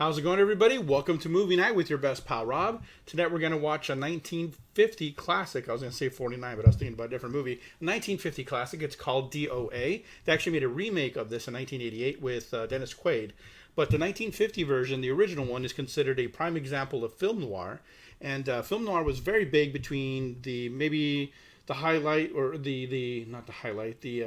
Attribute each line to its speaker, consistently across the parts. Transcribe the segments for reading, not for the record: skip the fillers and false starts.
Speaker 1: How's it going, everybody? Welcome to Movie Night with your best pal, Rob. Tonight we're going to watch a 1950 classic. I was going to say 49, but I was thinking about a different movie. A 1950 classic. It's called D.O.A. They actually made a remake of this in 1988 with Dennis Quaid. But the 1950 version, the original one, is considered a prime example of film noir. And film noir was very big between the highlight, or the not the highlight, the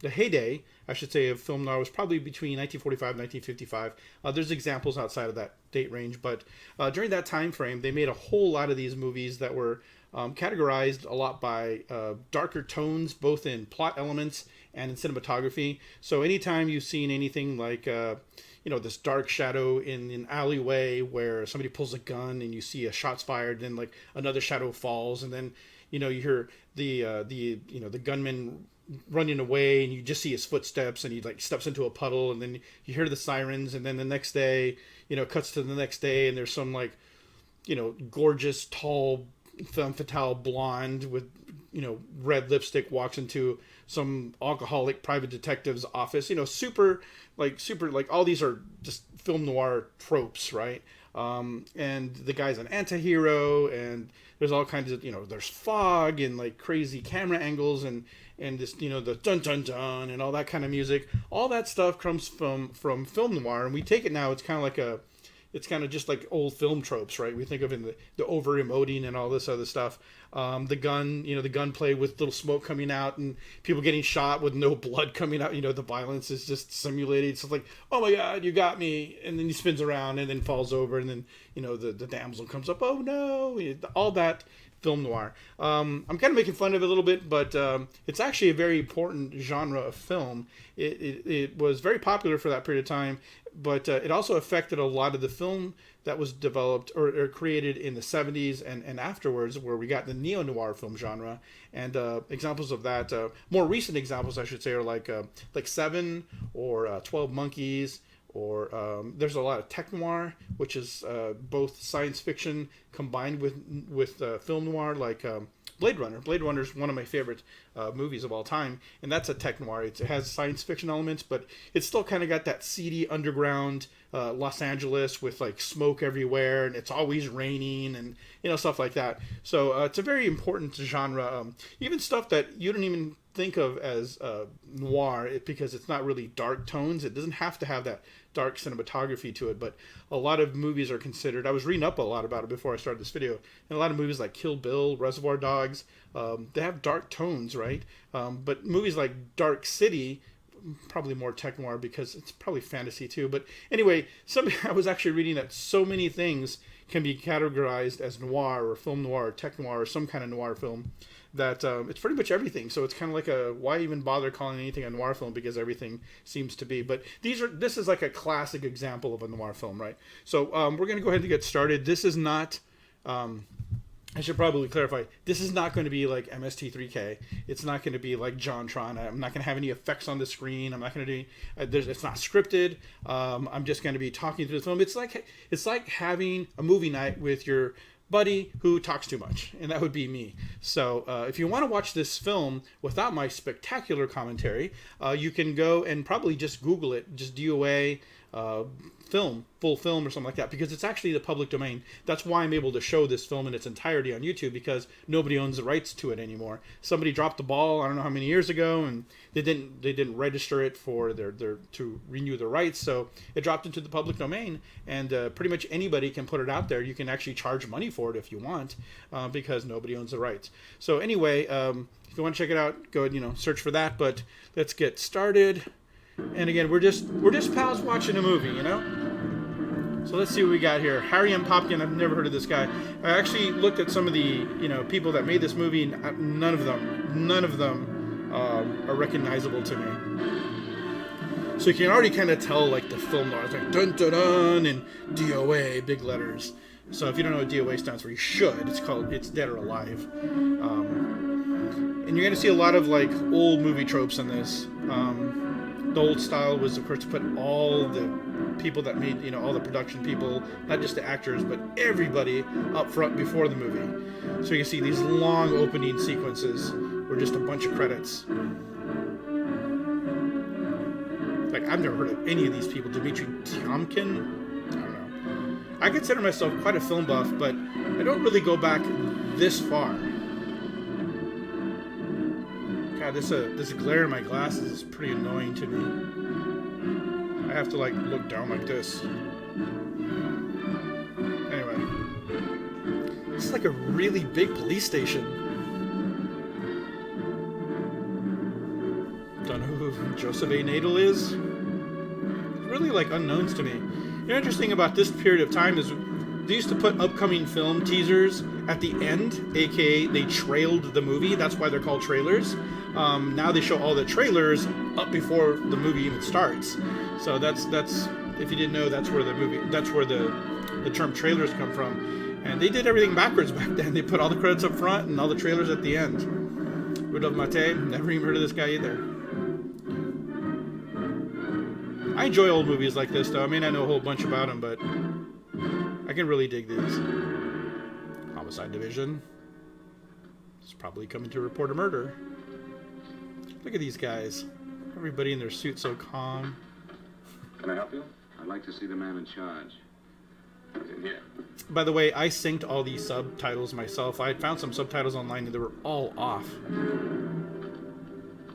Speaker 1: heyday, I should say, of film noir was probably between 1945 and 1955. There's examples outside of that date range, but during that time frame, they made a whole lot of these movies that were categorized a lot by darker tones, both in plot elements and in cinematography. So anytime you've seen anything like this dark shadow in an alleyway where somebody pulls a gun and you see a shot's fired, then like another shadow falls, and then you hear the gunman running away, and you just see his footsteps, and he like steps into a puddle, and then you hear the sirens, and then the next day, cuts to the next day, and there's some like, gorgeous, tall, femme fatale blonde with, red lipstick walks into some alcoholic private detective's office. Super all these are just film noir tropes, right? And the guy's an anti-hero, and there's all kinds of, there's fog and like crazy camera angles and this, the dun dun dun and all that kind of music. All that stuff comes from film noir, and we take it now. It's kind of just like old film tropes, right? We think of in the over emoting and all this other stuff. The gunplay with little smoke coming out and people getting shot with no blood coming out. The violence is just simulated. So it's like, oh my God, you got me. And then he spins around and then falls over. And then, the damsel comes up. Oh no, all that film noir. I'm kind of making fun of it a little bit, but it's actually a very important genre of film. It was very popular for that period of time, but it also affected a lot of the film that was developed or created in the 70s and afterwards, where we got the neo-noir film genre. And examples of that, more recent examples, I should say, are like Seven or 12 Monkeys, or there's a lot of tech noir, which is both science fiction combined with film noir, like Blade Runner. Blade Runner is one of my favorite movies of all time, and that's a tech noir. It has science fiction elements, but it's still kind of got that seedy underground Los Angeles with like smoke everywhere, and it's always raining, and stuff like that. So it's a very important genre. Even stuff that you don't even think of as noir, because it's not really dark tones. It doesn't have to have that dark cinematography to it, but a lot of movies are considered. I was reading up a lot about it before I started this video, and a lot of movies like Kill Bill, Reservoir Dogs, they have dark tones, right? But movies like Dark City, probably more tech noir because it's probably fantasy too. But anyway, I was actually reading that so many things can be categorized as noir or film noir or tech noir or some kind of noir film, that it's pretty much everything. So it's kind of like why even bother calling anything a noir film, because everything seems to be. But this is like a classic example of a noir film, right? So we're going to go ahead and get started. This is not, I should probably clarify, this is not going to be like MST3K. It's not going to be like JonTron. I'm not going to have any effects on the screen. I'm not going to do, it's not scripted. I'm just going to be talking through the film. It's like having a movie night with your buddy who talks too much, and that would be me. So if you want to watch this film without my spectacular commentary, you can go and probably just Google it, just D.O.A. Full film or something like that, because it's actually the public domain. That's why I'm able to show this film in its entirety on YouTube, because nobody owns the rights to it anymore. Somebody dropped the ball, I don't know how many years ago, and they didn't register it for their to renew the rights, so it dropped into the public domain, and pretty much anybody can put it out there. You can actually charge money for it if you want, because nobody owns the rights. So anyway, if you want to check it out, go ahead, search for that. But let's get started. And again, we're just pals watching a movie, So let's see what we got here. Harry M. Popkin, I've never heard of this guy. I actually looked at some of the, people that made this movie, and none of them are recognizable to me. So you can already kind of tell, like, the film noir. It's like dun dun dun and D.O.A. big letters. So if you don't know what D.O.A. stands for, you should. It's Dead or Alive. And you're going to see a lot of, like, old movie tropes in this. The old style was, of course, to put all the people that made, all the production people, not just the actors, but everybody up front before the movie. So you can see these long opening sequences were just a bunch of credits. Like, I've never heard of any of these people. Dimitri Tiomkin? I don't know. I consider myself quite a film buff, but I don't really go back this far. God, this glare in my glasses is pretty annoying to me. I have to like look down like this. Anyway, this is like a really big police station. Don't know who Joseph A. Nadal is. It's really like unknowns to me. The interesting about this period of time is they used to put upcoming film teasers at the end, aka they trailed the movie. That's why they're called trailers. Now they show all the trailers up before the movie even starts. So that's if you didn't know, that's where the term trailers come from. And they did everything backwards back then. They put all the credits up front and all the trailers at the end. Rudolph Mate, never even heard of this guy either. I enjoy old movies like this, though. I mean, I know a whole bunch about them, but I can really dig these. Homicide Division. It's probably coming to report a murder. Look at these guys. Everybody in their suit so calm.
Speaker 2: Can I help you? I'd like to see the man in charge. He's in here.
Speaker 1: By the way, I synced all these subtitles myself. I had found some subtitles online and they were all off.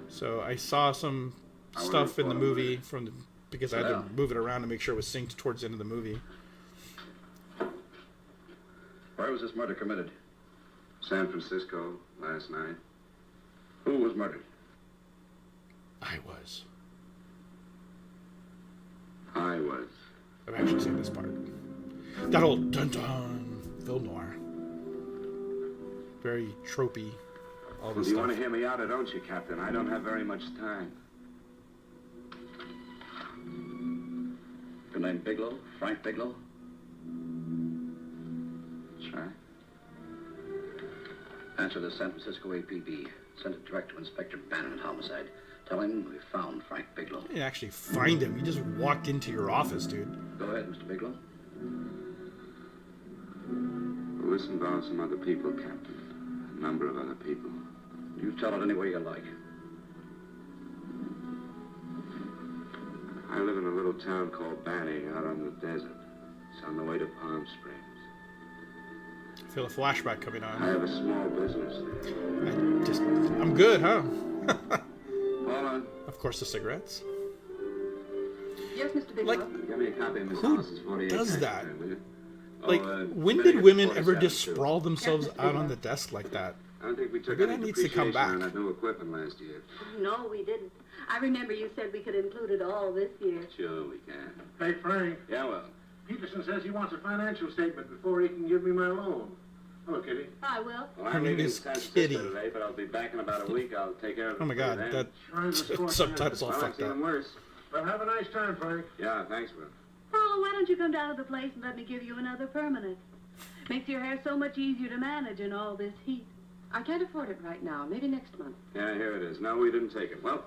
Speaker 1: So I saw some stuff in the movie because I had to move it around to make sure it was synced towards the end of the movie.
Speaker 2: Where was this murder committed? San Francisco, last night. Who was murdered?
Speaker 1: I was.
Speaker 2: I've
Speaker 1: actually seen this part. That old dun-dun film noir. Very tropey. All this
Speaker 2: you
Speaker 1: stuff.
Speaker 2: want to hear me out or don't you, Captain? I don't have very much time. Your name Bigelow? Frank Bigelow? That's right. Answer the San Francisco APB. Send it direct to Inspector Bannon at Homicide. Tell him we found Frank Bigelow.
Speaker 1: You didn't actually find him. You just walked into your office, dude.
Speaker 2: Go ahead, Mr. Bigelow. Well, this involves some other people, Captain. A number of other people. You tell it any way you like. I live in a little town called Banning out on the desert. It's on the way to Palm Springs.
Speaker 1: I feel a flashback coming on.
Speaker 2: I have a small business there.
Speaker 1: I'm good, huh?
Speaker 2: Hold on.
Speaker 1: Of course, the cigarettes.
Speaker 3: Yes, Mr. Bigelow.
Speaker 1: Like,
Speaker 2: Give me a copy of Miss
Speaker 1: who
Speaker 2: Hollis's 48
Speaker 1: does
Speaker 2: tax
Speaker 1: that?
Speaker 2: return, will you?
Speaker 1: Like, when did women ever just sprawl themselves out on the desk like that?
Speaker 2: I don't think we took
Speaker 1: Maybe
Speaker 2: any
Speaker 1: that needs to come
Speaker 2: depreciation on
Speaker 1: back.
Speaker 2: that new equipment last year.
Speaker 3: No, we didn't. I remember you said we could include it all this year.
Speaker 2: Sure we can.
Speaker 4: Hey, Frank.
Speaker 2: Yeah, well.
Speaker 4: Peterson says he wants a financial statement before he can give me my loan. Hello, Kitty.
Speaker 3: I will.
Speaker 2: Well,
Speaker 1: Her
Speaker 2: I'm
Speaker 1: name
Speaker 2: leaving
Speaker 1: is
Speaker 2: San Francisco
Speaker 1: Kitty.
Speaker 2: today, but I'll be back in about a week. I'll take care of it.
Speaker 1: Oh my god,
Speaker 2: then.
Speaker 1: that
Speaker 4: Trying to score
Speaker 1: subtitles all
Speaker 2: Well, I've
Speaker 1: fucked
Speaker 2: seen
Speaker 1: up.
Speaker 2: them worse.
Speaker 4: Well, have a nice time, Frank.
Speaker 2: Yeah, thanks, Will.
Speaker 3: Oh, why don't you come down to the place and let me give you another permanent? Makes your hair so much easier to manage in all this heat.
Speaker 5: I can't afford it right now. Maybe next month.
Speaker 2: Yeah, here it is. No, we didn't take it. Well,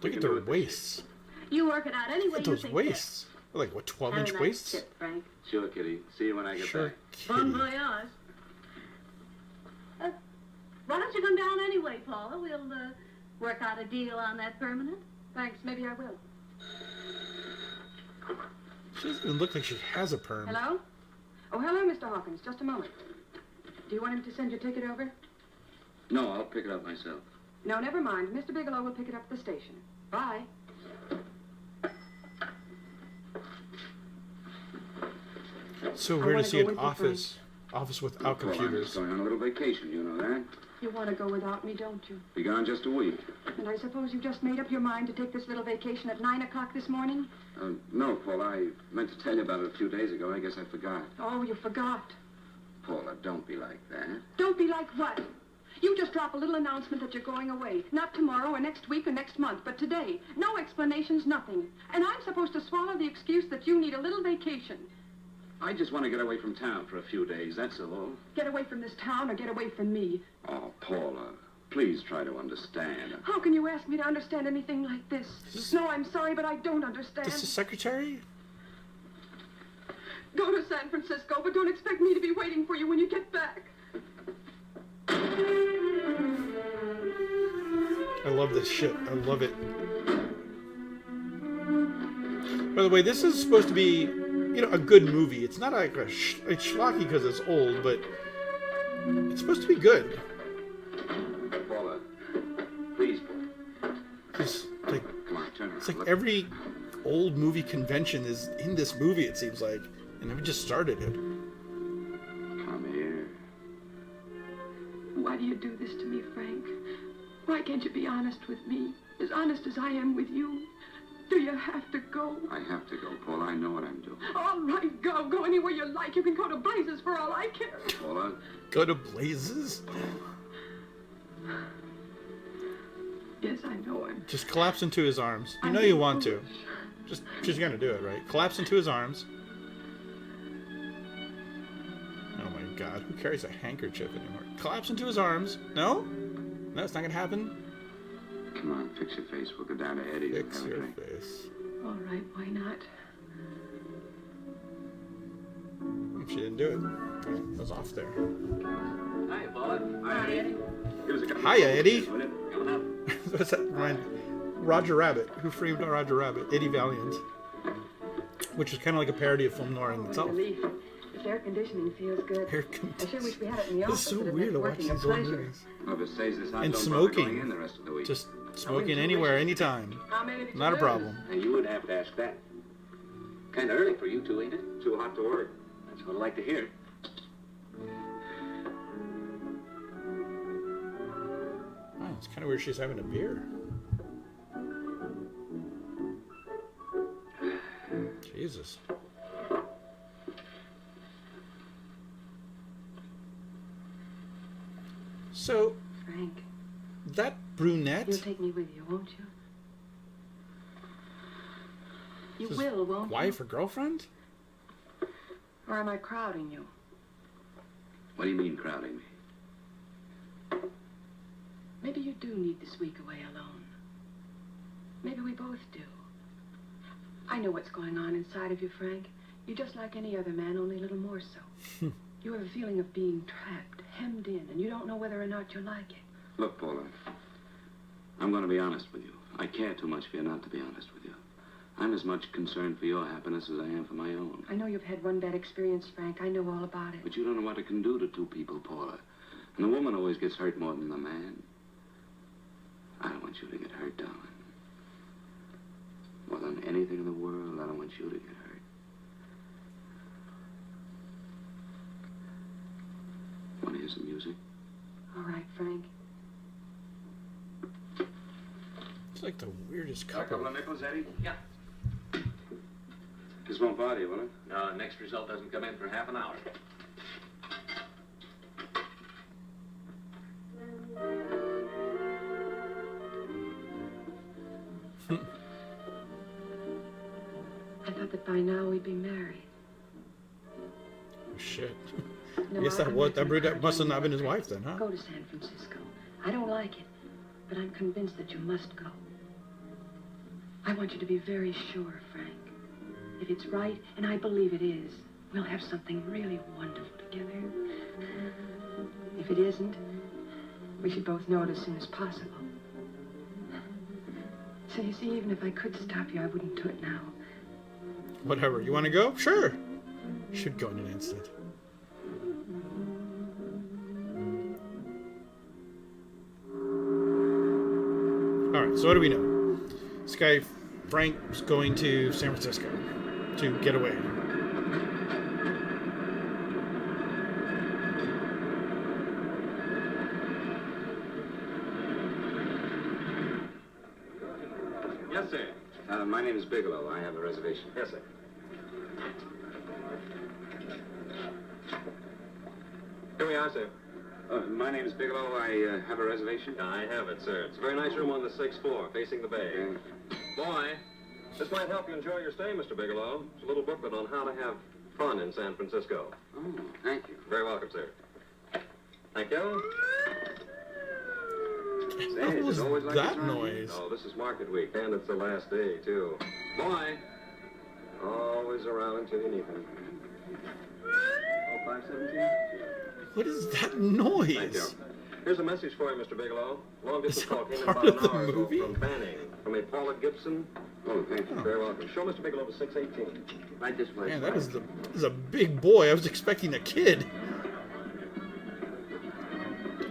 Speaker 2: we
Speaker 1: Look at
Speaker 2: can do
Speaker 1: their
Speaker 2: it.
Speaker 1: waists.
Speaker 3: You work it out any
Speaker 1: Look
Speaker 3: way
Speaker 1: at
Speaker 3: you
Speaker 1: those
Speaker 3: think
Speaker 1: waists. They're like, what,
Speaker 3: fit.
Speaker 1: 12-inch
Speaker 3: Have a nice
Speaker 1: waists?
Speaker 3: trip, Frank.
Speaker 2: Sure, Kitty. See you when I get
Speaker 1: Sure,
Speaker 2: back.
Speaker 3: Bon
Speaker 1: Kitty.
Speaker 3: voyage. Why don't you come down anyway, Paula? We'll work out a deal on that permanent.
Speaker 5: Thanks. Maybe I will.
Speaker 1: She doesn't even look like she has a perm.
Speaker 5: Hello? Oh, hello, Mr. Hawkins. Just a moment. Do you want him to send your ticket over?
Speaker 2: No, I'll pick it up myself.
Speaker 5: No, never mind. Mr. Bigelow will pick it up at the station. Bye.
Speaker 1: So
Speaker 5: I
Speaker 1: weird
Speaker 5: wanna
Speaker 1: to see
Speaker 5: go
Speaker 1: an
Speaker 5: with you,
Speaker 1: office without
Speaker 2: Well, I'm just
Speaker 1: computers.
Speaker 2: going on a little vacation, you know that?
Speaker 5: You want to go without me, don't you?
Speaker 2: Be gone just a week.
Speaker 5: And I suppose you just made up your mind to take this little vacation at 9 o'clock this morning?
Speaker 2: No, Paul, I meant to tell you about it a few days ago. I guess I forgot.
Speaker 5: Oh, you forgot.
Speaker 2: Paula, don't be like that.
Speaker 5: Don't be like what? You just drop a little announcement that you're going away. Not tomorrow or next week or next month, but today. No explanations, nothing. And I'm supposed to swallow the excuse that you need a little vacation.
Speaker 2: I just want to get away from town for a few days, that's all.
Speaker 5: Get away from this town or get away from me.
Speaker 2: Oh, Paula, please try to understand.
Speaker 5: How can you ask me to understand anything like this? No, I'm sorry, but I don't understand.
Speaker 1: This is secretary?
Speaker 5: Go to San Francisco, but don't expect me to be waiting for you when you get back.
Speaker 1: I love this shit. I love it. By the way, this is supposed to be a good movie. It's not like it's schlocky because it's old, but it's supposed to be good.
Speaker 2: Paula, please.
Speaker 1: It's like,
Speaker 2: Come on, turn around.
Speaker 1: it's like
Speaker 2: Look.
Speaker 1: every old movie convention is in this movie, it seems like. And we just started it.
Speaker 2: Come here.
Speaker 5: Why do you do this to me, Frank? Why can't you be honest with me? As honest as I am with you? Do you have to go?
Speaker 2: I have to go, Paula. I know what I'm doing.
Speaker 5: All right, go. Go anywhere you like. You can go to blazes for all I care.
Speaker 2: Paula,
Speaker 1: Go to blazes?
Speaker 5: Yes, I know him.
Speaker 1: Just collapse into his arms. You know you want to. She's gonna do it, right? Collapse into his arms. Oh my god, who carries a handkerchief anymore? Collapse into his arms. No? No, it's not gonna happen.
Speaker 2: come on, fix your face. We'll go down to Eddie's. and
Speaker 1: Fix
Speaker 2: have a
Speaker 1: your
Speaker 2: drink.
Speaker 1: face.
Speaker 5: All right, why not?
Speaker 1: She didn't do it. Okay, it was off there.
Speaker 6: Hi, Paula. Hi, Eddie.
Speaker 2: Give us a couple
Speaker 1: Hiya,
Speaker 2: of
Speaker 1: Eddie.
Speaker 2: will you?
Speaker 6: Coming up.
Speaker 1: What's that remind? Roger Rabbit. Who framed Roger Rabbit? Eddie Valiant. Which is kind of like a parody of film noir in itself.
Speaker 3: Relief. This air conditioning feels good.
Speaker 1: Air
Speaker 3: I sure
Speaker 1: conditioning.
Speaker 3: wish we had it in the
Speaker 1: It's
Speaker 3: office.
Speaker 1: so
Speaker 3: It'd
Speaker 1: weird
Speaker 3: make
Speaker 1: to watch
Speaker 3: working
Speaker 1: these
Speaker 3: a
Speaker 1: old
Speaker 3: pleasure.
Speaker 1: movies.
Speaker 2: Well, if it stays this hot,
Speaker 1: And
Speaker 2: don't
Speaker 1: smoking.
Speaker 2: bother going in the rest of the week.
Speaker 1: Just smoking anywhere, anytime.
Speaker 5: How many did you
Speaker 1: Not a
Speaker 5: lose?
Speaker 1: problem.
Speaker 6: Now, you would have to ask that. Kind of early for you two, ain't it?
Speaker 2: Too hot to work.
Speaker 6: That's what I like to hear.
Speaker 1: Oh, it's kind of weird she's having a beer. Jesus. So,
Speaker 3: Frank,
Speaker 1: that brunette,
Speaker 3: you'll take me with you, won't you? You
Speaker 1: His
Speaker 3: will, won't
Speaker 1: wife or girlfriend?
Speaker 3: you? Or am I crowding you?
Speaker 2: What do you mean crowding me?
Speaker 3: Maybe you do need this week away alone. Maybe we both do. I know what's going on inside of you, Frank. You're just like any other man, only a little more so. You have a feeling of being trapped, hemmed in, and you don't know whether or not you like it.
Speaker 2: Look, Paula, I'm going to be honest with you. I care too much for you not to be honest with you. I'm as much concerned for your happiness as I am for my own.
Speaker 3: I know you've had one bad experience, Frank. I know all about it.
Speaker 2: But you don't know what it can do to two people, Paula. And the woman always gets hurt more than the man. I don't want you to get hurt, darling. More than anything in the world, I don't want you to get hurt. Want to hear some music?
Speaker 3: All right, Frank.
Speaker 1: It's like the weirdest
Speaker 2: A
Speaker 1: couple.
Speaker 2: couple of nickels, Eddie?
Speaker 6: Yeah.
Speaker 2: This won't bother you, will it?
Speaker 6: No, next result doesn't come in for half an hour.
Speaker 3: I thought that by now we'd be married.
Speaker 1: Oh, shit.
Speaker 3: No,
Speaker 1: I guess
Speaker 3: I'm not
Speaker 1: that
Speaker 3: gonna
Speaker 1: brunette
Speaker 3: hurt
Speaker 1: must have
Speaker 3: you.
Speaker 1: not been his wife then, huh?
Speaker 3: Go to San Francisco. I don't like it, but I'm convinced that you must go. I want you to be very sure, Frank. If it's right, and I believe it is, we'll have something really wonderful together. If it isn't, we should both know it as soon as possible. So you see, even if I could stop you, I wouldn't do it now.
Speaker 1: Whatever. You want to go? Sure. Should go in an instant. Alright, so what do we know? This guy, Frank's going to San Francisco to get away.
Speaker 2: Yes, sir. My name is Bigelow. I have a reservation. Yes, sir.
Speaker 4: Here we are, sir.
Speaker 2: My name is Bigelow. I have a reservation.
Speaker 4: I have it, sir. It's a very nice room on the 6th floor, facing the bay.
Speaker 2: Okay.
Speaker 4: Boy, this might help you enjoy your stay, Mr. Bigelow. It's a little booklet on how to have fun in San Francisco.
Speaker 2: Oh, thank you.
Speaker 4: Very welcome, sir. Thank you.
Speaker 2: Say,
Speaker 1: What
Speaker 2: is
Speaker 1: was
Speaker 2: it always like
Speaker 1: that
Speaker 2: this around here?
Speaker 1: noise?
Speaker 4: Oh, this is market week, and it's the last day, too. Boy, always around until you need him. Oh, 517?
Speaker 1: What is that
Speaker 4: Thank
Speaker 1: noise?
Speaker 4: you. Here's a message for you, Mr. Bigelow. Long
Speaker 1: Is
Speaker 4: distance
Speaker 1: that
Speaker 4: call came in
Speaker 1: part
Speaker 4: about
Speaker 1: of
Speaker 4: an
Speaker 1: the
Speaker 4: hour ago
Speaker 1: movie?
Speaker 4: from Banning, from a Paula Gibson.
Speaker 6: Oh, thank you.
Speaker 4: Very welcome. Show Mr. Bigelow to 618.
Speaker 6: Right this way.
Speaker 1: Man, that is a big boy. I was expecting a kid.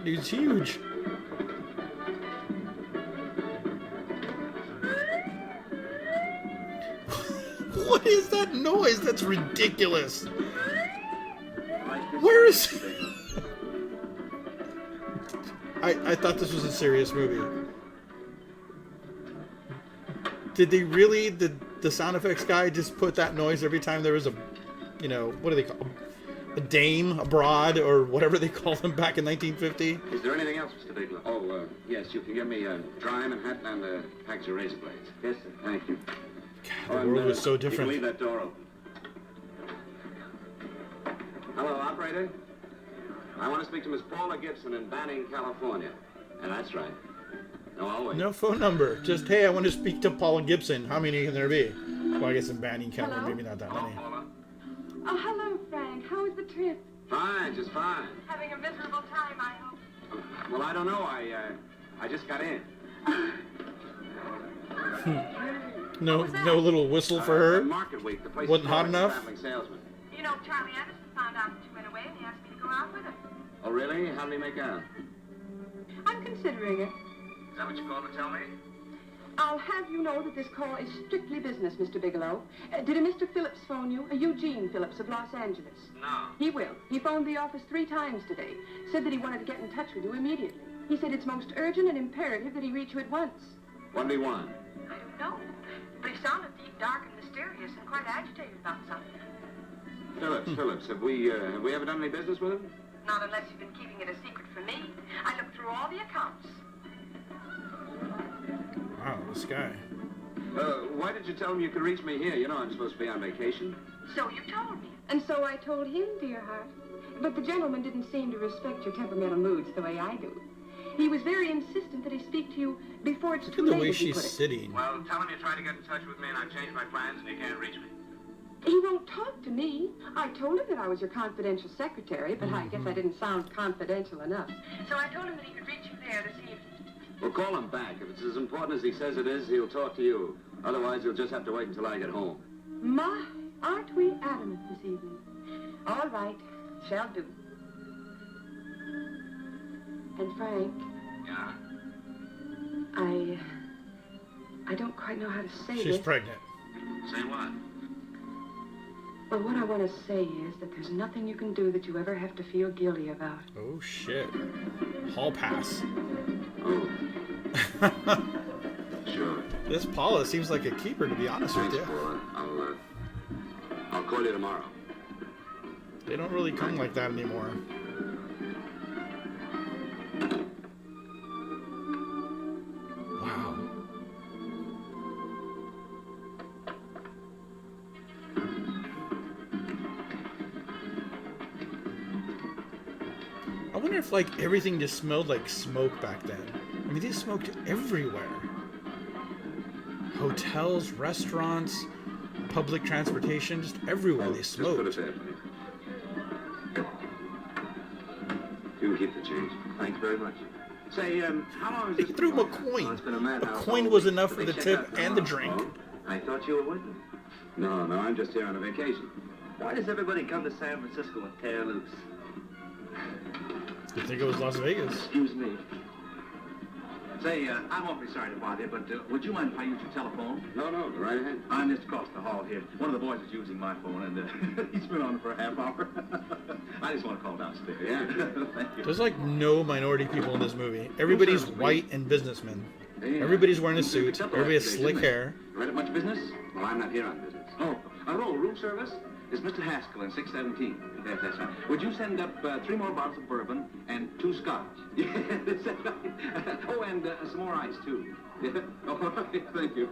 Speaker 1: Dude's huge. What is that noise? That's ridiculous. Where is... I thought this was a serious movie. Did they really, the sound effects guy just put that noise every time there was a, you know, what do they call a dame, a broad, or whatever they called them back in 1950?
Speaker 6: Is there anything else, Mr. Bigelow? Oh, yes, you can get me a dry Manhattan and a package of razor blades. Yes, sir. Thank you.
Speaker 1: God, the world was so
Speaker 6: You
Speaker 1: different.
Speaker 6: can leave that door open.
Speaker 2: Hello, operator. I want to speak to Miss Paula Gibson in Banning, California. And that's right. No, I'll wait.
Speaker 1: No phone number. Just, hey, I want to speak to Paula Gibson. How many can there be? Well, I guess in Banning, California, maybe not that
Speaker 2: Hello,
Speaker 1: many.
Speaker 2: Paula.
Speaker 5: Oh, hello, Frank. How was the trip?
Speaker 2: Fine, just fine.
Speaker 5: Having a miserable time, I hope.
Speaker 2: Well, I don't know. I just got in.
Speaker 1: No little whistle for her?
Speaker 2: Market week. The place
Speaker 1: Wasn't
Speaker 2: is
Speaker 1: hot
Speaker 2: full of
Speaker 1: enough?
Speaker 2: traveling salesmen.
Speaker 5: You know, Charlie Anderson found out that you went away and he asked me to go out with him.
Speaker 2: Oh, really? How did he make out?
Speaker 5: I'm considering it.
Speaker 2: Is that what you called to tell me?
Speaker 5: I'll have you know that this call is strictly business, Mr. Bigelow. Did a Mr. Phillips phone you? A Eugene Phillips of Los Angeles.
Speaker 2: No.
Speaker 5: He will. He phoned the office 3 times today. Said that he wanted to get in touch with you immediately. He said it's most urgent and imperative that he reach you at once.
Speaker 2: What do you want?
Speaker 5: I don't know. But he sounded deep, dark, and mysterious and quite agitated about something.
Speaker 2: Phillips, have we ever done any business with him?
Speaker 5: Not unless you've been keeping it a secret from me. I looked through all the accounts.
Speaker 1: Wow, this guy.
Speaker 2: Why did you tell him you could reach me here? You know I'm supposed to be on vacation.
Speaker 5: So you told me. And so I told him, dear heart. But the gentleman didn't seem to respect your temperamental moods the way I do. He was very insistent that he speak to you before it's
Speaker 1: Look
Speaker 5: too
Speaker 1: at the
Speaker 5: late,
Speaker 1: way
Speaker 5: as he
Speaker 1: she's
Speaker 5: put it.
Speaker 1: sitting.
Speaker 2: Well, tell him you tried to get in touch with me and I've changed my plans and you can't reach me.
Speaker 5: He won't talk to me. I told him that I was your confidential secretary, but I guess I didn't sound confidential enough. So I told him that he could reach you there this evening.
Speaker 2: Well, call him back. If it's as important as he says it is, he'll talk to you. Otherwise, he'll just have to wait until I get home.
Speaker 5: My, aren't we adamant this evening? All right, shall do. And Frank,
Speaker 2: Yeah?
Speaker 5: I don't quite know how to say
Speaker 1: She's
Speaker 5: this.
Speaker 1: pregnant.
Speaker 2: Say what?
Speaker 5: But what I want to say is that there's nothing you can do that you ever have to feel guilty about.
Speaker 1: Oh, shit. Hall pass.
Speaker 2: Oh. Sure.
Speaker 1: This Paula seems like a keeper, to be honest with
Speaker 2: Thanks,
Speaker 1: you.
Speaker 2: Paula. I'll call you tomorrow.
Speaker 1: They don't really come like that anymore. Wow. I wonder if, like, everything just smelled like smoke back then. I mean, they smoked everywhere. Hotels, restaurants, public transportation, just everywhere they
Speaker 2: Just put it
Speaker 1: smoked.
Speaker 2: there, please. You can keep the change.
Speaker 6: Thanks very much.
Speaker 2: Say, how long is
Speaker 1: They
Speaker 2: this?
Speaker 1: threw him a
Speaker 2: been going on?
Speaker 1: coin.
Speaker 2: Oh, it's been a madhouse.
Speaker 1: A coin was enough for the tip and the drink.
Speaker 6: I thought you were with me.
Speaker 2: No, I'm just here on a vacation.
Speaker 6: Why does everybody come to San Francisco and tear loose?
Speaker 1: You think it was Las Vegas?
Speaker 6: Excuse me. Say, I'm awfully sorry to bother you, but would you mind if I use your telephone?
Speaker 2: No, go right ahead.
Speaker 6: I'm just across the hall here. One of the boys is using my phone, and he's been on it for a half hour. I just want to call downstairs.
Speaker 2: Yeah.
Speaker 6: Thank you.
Speaker 1: There's like no minority people in this movie. Everybody's white and businessmen. Everybody's wearing a suit. Everybody has slick hair.
Speaker 6: Read it much business?
Speaker 2: Well, I'm not here on business.
Speaker 6: Oh, room service? It's Mr. Haskell in 617. Yes, that's right. Would you send up 3 more bottles of bourbon and 2 scotch? Yes, that's right. Oh, and some more ice, too. Oh, thank you.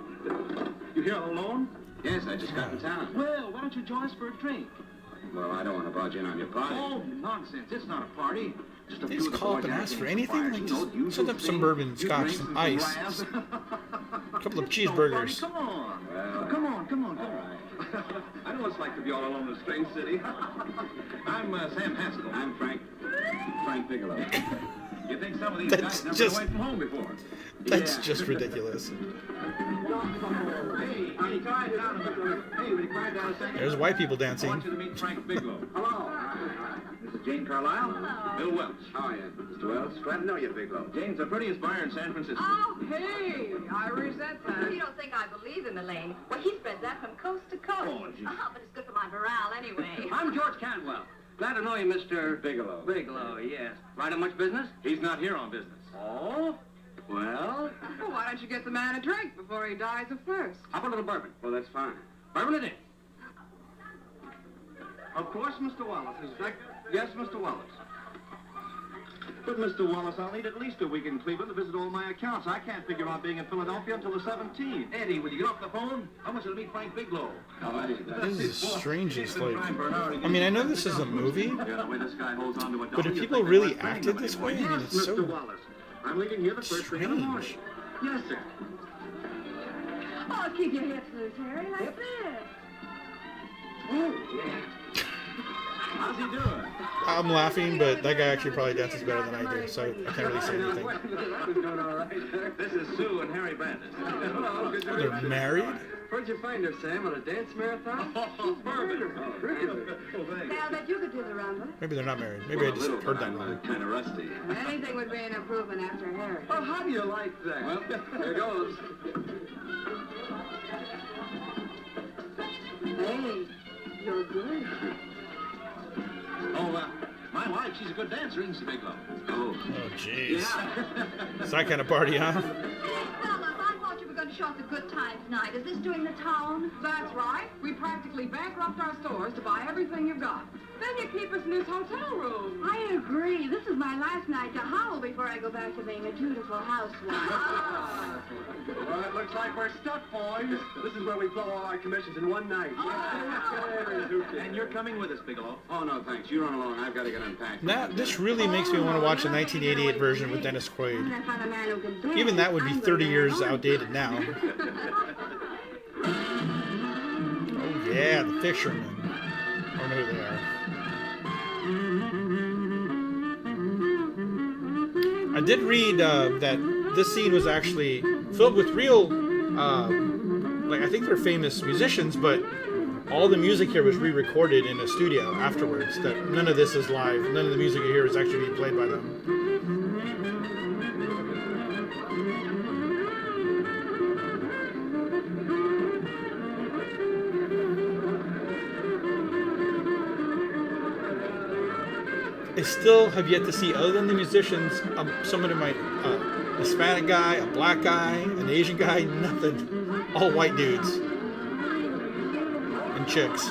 Speaker 6: You here alone?
Speaker 2: Yes, I just got in town.
Speaker 6: Well, why don't you join us for a drink?
Speaker 2: Well, I don't want to barge in on your party.
Speaker 6: Oh, nonsense. It's not a party. Just a
Speaker 1: They
Speaker 6: few
Speaker 1: just
Speaker 6: of the
Speaker 1: call up
Speaker 6: boys
Speaker 1: and
Speaker 6: out
Speaker 1: ask for
Speaker 6: getting
Speaker 1: anything?
Speaker 6: fires,
Speaker 1: Like,
Speaker 6: you know,
Speaker 1: just
Speaker 6: usual
Speaker 1: send up some
Speaker 6: thing.
Speaker 1: bourbon,
Speaker 6: Few
Speaker 1: scotch,
Speaker 6: drinks
Speaker 1: some
Speaker 6: and
Speaker 1: ice.
Speaker 6: laughs.
Speaker 1: A couple of
Speaker 6: It's no
Speaker 1: cheeseburgers.
Speaker 6: party. Come on.
Speaker 2: Well,
Speaker 6: Come on.
Speaker 2: All right.
Speaker 6: I know what it's like to be all alone in a strange city. I'm Sam Haskell.
Speaker 2: I'm Frank Bigelow.
Speaker 6: You think some of these
Speaker 1: That's
Speaker 6: guys never
Speaker 1: just-
Speaker 6: been away from home before?
Speaker 1: That's just ridiculous.
Speaker 6: Hey, will you quiet down a bit? Hey, will you quiet down a second?
Speaker 1: There's white people
Speaker 6: I
Speaker 1: dancing.
Speaker 6: want you to meet Frank Bigelow. Hello. This is Jane Carlisle.
Speaker 7: Hello.
Speaker 6: Bill Welch. How are you? Mr. Welch, glad to know you, Bigelow. Jane's the prettiest buyer in San Francisco.
Speaker 7: Oh, hey, I resent that.
Speaker 8: You don't think I believe him, Elaine? Well, he spreads that from coast to coast.
Speaker 6: Oh, gee.
Speaker 8: But it's good for my morale anyway.
Speaker 9: I'm George Cantwell. Glad to know you, Mr.
Speaker 6: Bigelow.
Speaker 9: Bigelow, yes. Right on much business?
Speaker 6: He's not here on business.
Speaker 9: Oh? Well,
Speaker 7: Well, why don't you get the man a drink before he dies of thirst?
Speaker 9: how about a little bourbon?
Speaker 6: Well, that's fine.
Speaker 9: Bourbon it is.
Speaker 6: Of course, Mr. Wallace. Yes, Mr. Wallace. But, Mr. Wallace, I'll need at least a week in Cleveland to visit all my accounts. I can't figure out being in Philadelphia until the 17th.
Speaker 9: Eddie, will you get off the phone? How much will it meet Frank Bigelow?
Speaker 1: This is the strangest, like... I mean, I know this is a movie,
Speaker 2: Yeah, the way this guy holds on to a
Speaker 1: but
Speaker 2: dollar,
Speaker 1: if
Speaker 2: you
Speaker 1: people
Speaker 2: think they
Speaker 1: really
Speaker 2: like paying
Speaker 1: acted
Speaker 2: him
Speaker 1: this
Speaker 2: anymore.
Speaker 1: way, I mean,
Speaker 6: Yes,
Speaker 1: it's
Speaker 6: Mr.
Speaker 1: so
Speaker 6: Wallace. I'm leaving here the first thing in the morning.
Speaker 1: strange.
Speaker 6: Yes, sir.
Speaker 5: Oh, keep your hips loose, Harry, like this.
Speaker 6: Oh, yeah. How's he doing?
Speaker 1: I'm laughing, but that guy actually probably dances better than I do, so I can't really say anything.
Speaker 6: I was doing all right. This is Sue and Harry Bandit. Hello, good to meet you.
Speaker 1: They're married?
Speaker 9: Where'd you find her, Sam? On a dance marathon?
Speaker 6: Oh, bourbon.
Speaker 9: Really?
Speaker 5: Hey, I'll bet you could do the rumba.
Speaker 1: Maybe they're not married. Maybe I just heard that wrong.
Speaker 2: Kind of rusty.
Speaker 5: Anything would be an improvement after Harry.
Speaker 6: Oh, how do you like that?
Speaker 2: Well, there goes.
Speaker 5: Hey, you're good.
Speaker 6: Oh, my wife, she's a good dancer, isn't she, Bigelow?
Speaker 2: Oh.
Speaker 1: Oh, jeez. It's that kind of party, huh?
Speaker 8: Hey, fellas, I thought you were going to show us a good time tonight. Is this doing the town?
Speaker 7: That's right. We practically bankrupt our stores to buy everything you've got. Then you keep us in this hotel room.
Speaker 5: I agree. This is my last night to howl before I go back to being a dutiful housewife.
Speaker 6: Well, it looks like we're stuck, boys. This is where we blow all our commissions in one night. And you're coming with us, Bigelow.
Speaker 2: Oh, no, thanks. You run along. I've got to get unpacked.
Speaker 1: Now, this really makes me want to watch the 1988 version with Dennis Quaid.
Speaker 5: I found a man who can dance.
Speaker 1: Even that would be
Speaker 5: I'm
Speaker 1: 30
Speaker 5: going
Speaker 1: years
Speaker 5: along.
Speaker 1: outdated now. Oh, yeah, the fishermen. I don't know who they are. I did read that this scene was actually filled with real, like, I think they're famous musicians, but all the music here was re-recorded in a studio afterwards. That none of this is live. None of the music you hear is actually being played by them. I still have yet to see, other than the musicians, somebody might, a Hispanic guy, a black guy, an Asian guy, nothing. All white dudes. And chicks.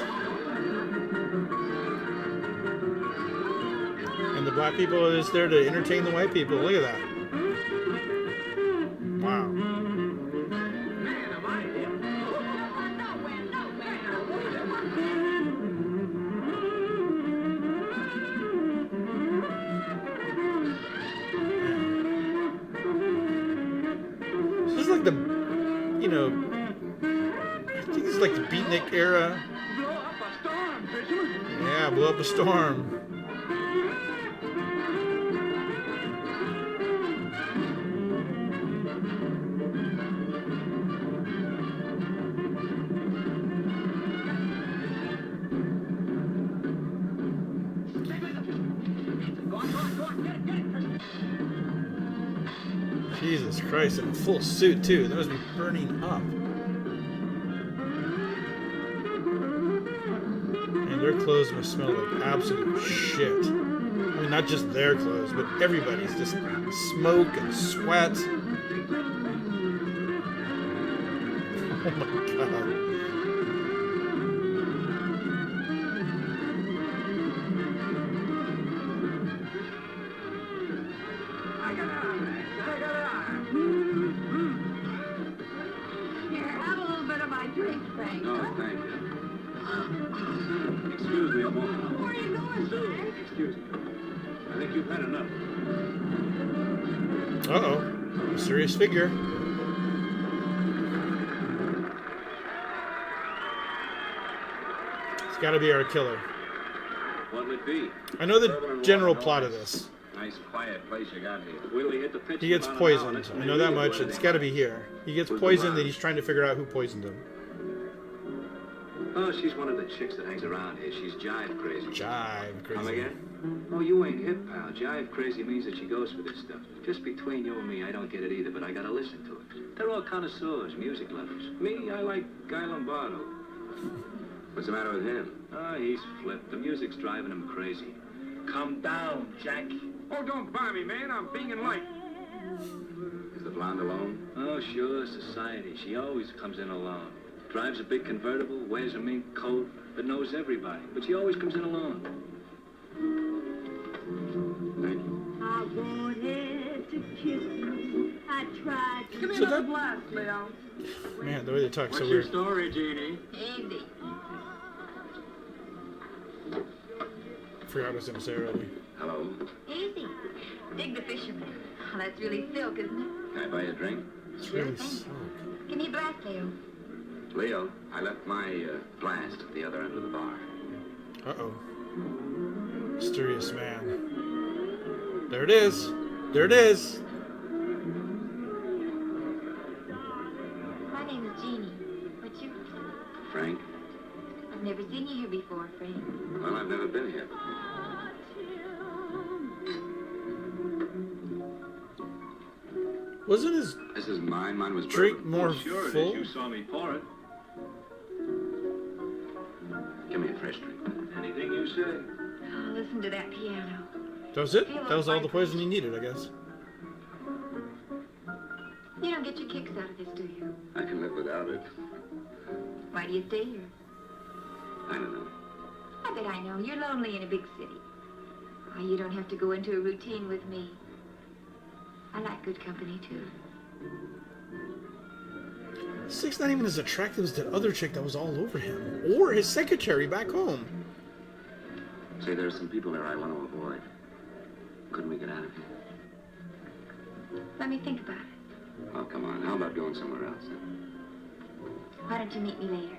Speaker 1: And the black people are just there to entertain the white people. Look at that. Wow. This is like the, you know, I think this is like the beatnik era.
Speaker 6: Blow up a storm, fisherman.
Speaker 1: Yeah, blow up a storm. Jesus Christ, in a full suit too. That must be burning up. And their clothes must smell like absolute shit. I mean, not just their clothes, but everybody's just smoke and sweat. Oh my god.
Speaker 5: Here, have a little bit of my drink, Frank.
Speaker 2: No, thank you. Excuse me a moment.
Speaker 5: Where are you going, Frank?
Speaker 6: Excuse me. I think you've had enough.
Speaker 1: Uh-oh. Serious figure. It's gotta be our killer.
Speaker 2: What'll it be?
Speaker 1: I know the general plot of this.
Speaker 2: I Nice, quiet place you got here.
Speaker 4: Wait till he hit the pitch.
Speaker 1: He gets poisoned. I know that much. It's got to be here. He gets poisoned, and he's trying to figure out who poisoned him.
Speaker 6: Oh, she's one of the chicks that hangs around here. She's jive crazy.
Speaker 1: Jive crazy.
Speaker 6: Come again? Oh, you ain't hip, pal. Jive crazy means that she goes for this stuff. Just between you and me, I don't get it either, but I gotta listen to it. They're all connoisseurs, music lovers. Me, I like Guy Lombardo.
Speaker 2: What's the matter with him?
Speaker 6: Oh, he's flipped. The music's driving him crazy. Calm down, Jack.
Speaker 9: Oh, don't buy me, man. I'm being light.
Speaker 2: Is the blonde alone?
Speaker 6: Oh, sure, society. She always comes in alone. Drives a big convertible, wears a mink coat, but knows everybody. But she always comes in alone.
Speaker 2: Thank you.
Speaker 8: I wanted to kiss you. I tried to.
Speaker 7: Give me
Speaker 1: So
Speaker 7: another
Speaker 1: that-
Speaker 7: blast, Leo.
Speaker 1: Man, the way they talk so
Speaker 9: What's your
Speaker 1: weird.
Speaker 9: story, Jeannie?
Speaker 8: Andy.
Speaker 1: I forgot what I was going to say already.
Speaker 2: Hello.
Speaker 8: Easy. Dig the fisherman. Oh, that's really silk, isn't it?
Speaker 2: Can I buy you a drink?
Speaker 1: It's really silk.
Speaker 8: Give me a blast, Leo.
Speaker 2: Leo, I left my blast at the other end of the bar.
Speaker 1: Uh-oh. Mysterious man. There it is. There it is.
Speaker 8: My name is Jeannie. What's yours?
Speaker 2: Frank?
Speaker 8: I've never seen you here before, Frank.
Speaker 2: Well, I've never been here.
Speaker 1: Wasn't his
Speaker 2: This is mine. Mine was
Speaker 1: drink
Speaker 2: bourbon.
Speaker 1: more
Speaker 9: Sure it
Speaker 1: full?
Speaker 9: is. You saw me pour it.
Speaker 2: Give me a fresh drink.
Speaker 6: Anything you say.
Speaker 8: Oh, listen to that piano.
Speaker 1: That was it? That was all the poison he needed, I guess.
Speaker 8: You don't get your kicks out of this, do you?
Speaker 2: I can live without it.
Speaker 8: Why do you stay here?
Speaker 2: I don't know.
Speaker 8: I bet I know. You're lonely in a big city. Why, you don't have to go into a routine with me. I like good company, too.
Speaker 1: This chick's not even as attractive as that other chick that was all over him. Or his secretary back home.
Speaker 2: Say, there's some people there I want to avoid. Couldn't we get out of here?
Speaker 8: Let me think about it.
Speaker 2: Oh, come on. How about going somewhere else? Then?
Speaker 8: Why don't you meet me later?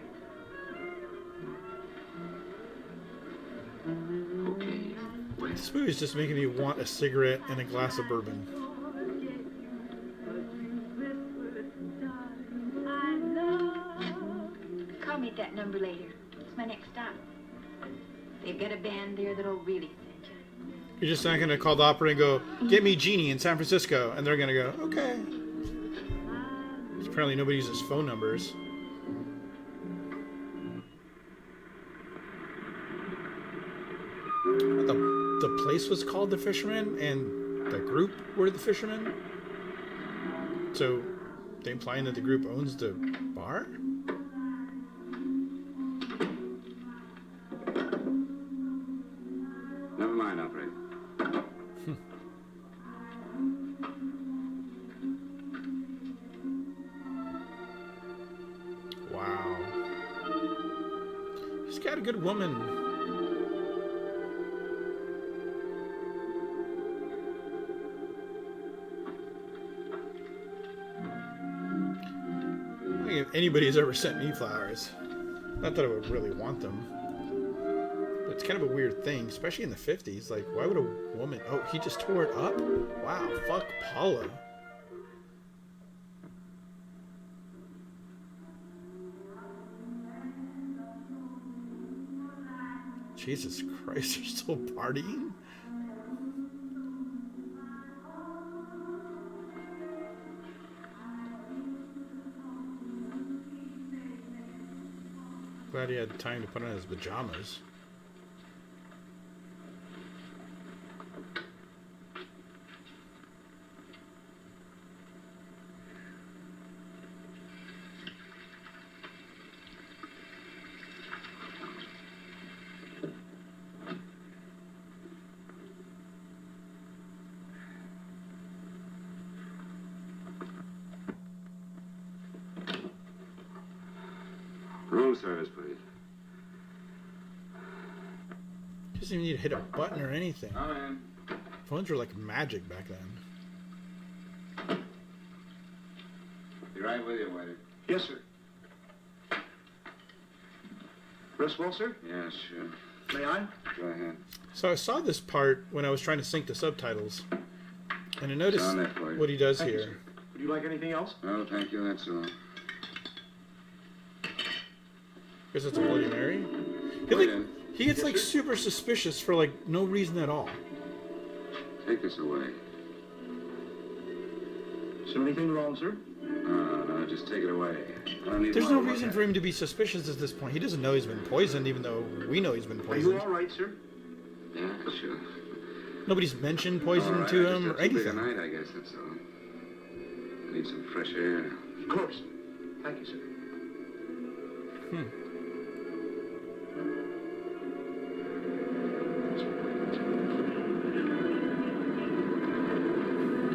Speaker 2: Okay. Wait.
Speaker 1: This movie's just making me want a cigarette and a glass of bourbon.
Speaker 8: Call me at that number later. It's my next stop. They've got a band there that'll really send you.
Speaker 1: You're just not going to call the operator and go, get me Jeannie in San Francisco. And they're going to go, okay. Apparently nobody uses phone numbers. The place was called The Fisherman, and the group were The Fishermen. So, they implying that the group owns the bar?
Speaker 2: Never mind, operator.
Speaker 1: Wow. He's got a good woman. If anybody's ever sent me flowers, not that I would really want them, but it's kind of a weird thing, especially in the 50s. Like, why would a woman... Oh, he just tore it up? Wow, fuck Paula. Jesus Christ, they're still partying? Glad he had time to put on his pajamas.
Speaker 2: Room service, please.
Speaker 1: He doesn't even need to hit a button or anything.
Speaker 9: Oh, man.
Speaker 1: Phones were like magic back then.
Speaker 9: Be right with you, waiter.
Speaker 6: Yes, sir. Rest well, sir?
Speaker 2: Yeah, sure.
Speaker 10: May I?
Speaker 9: Go ahead.
Speaker 1: So I saw this part when I was trying to sync the subtitles, and I noticed
Speaker 9: on there for you.
Speaker 1: what he does
Speaker 10: Thank you,
Speaker 1: here.
Speaker 10: sir. Would you like anything else?
Speaker 9: No, thank you, that's all.
Speaker 1: Guess it's a Bloody Mary. He gets like super suspicious for like no reason at all.
Speaker 9: Take this away.
Speaker 10: Is there anything wrong, sir?
Speaker 9: No, just take it away. I don't need
Speaker 1: There's
Speaker 9: more
Speaker 1: no
Speaker 9: to look
Speaker 1: reason
Speaker 9: at.
Speaker 1: for him to be suspicious at this point. He doesn't know he's been poisoned, even though we know he's been
Speaker 10: Are
Speaker 1: poisoned.
Speaker 10: you all right, sir?
Speaker 9: Yeah, sure.
Speaker 1: Nobody's mentioned poison
Speaker 9: All right,
Speaker 1: to
Speaker 9: I
Speaker 1: him
Speaker 9: just
Speaker 1: or
Speaker 9: had too big a
Speaker 1: anything.
Speaker 9: night, I guess, that's all. I need some fresh air.
Speaker 10: Of course. Thank you, sir.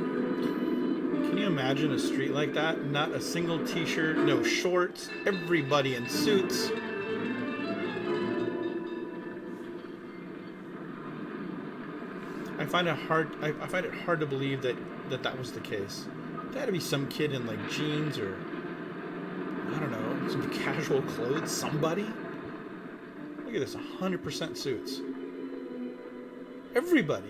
Speaker 1: Can you imagine a street like that? Not a single t-shirt, no shorts, everybody in suits. I find it hard to believe that was the case. There had to be some kid in like jeans or I don't know, some casual clothes, somebody. Look at this, 100% suits. Everybody.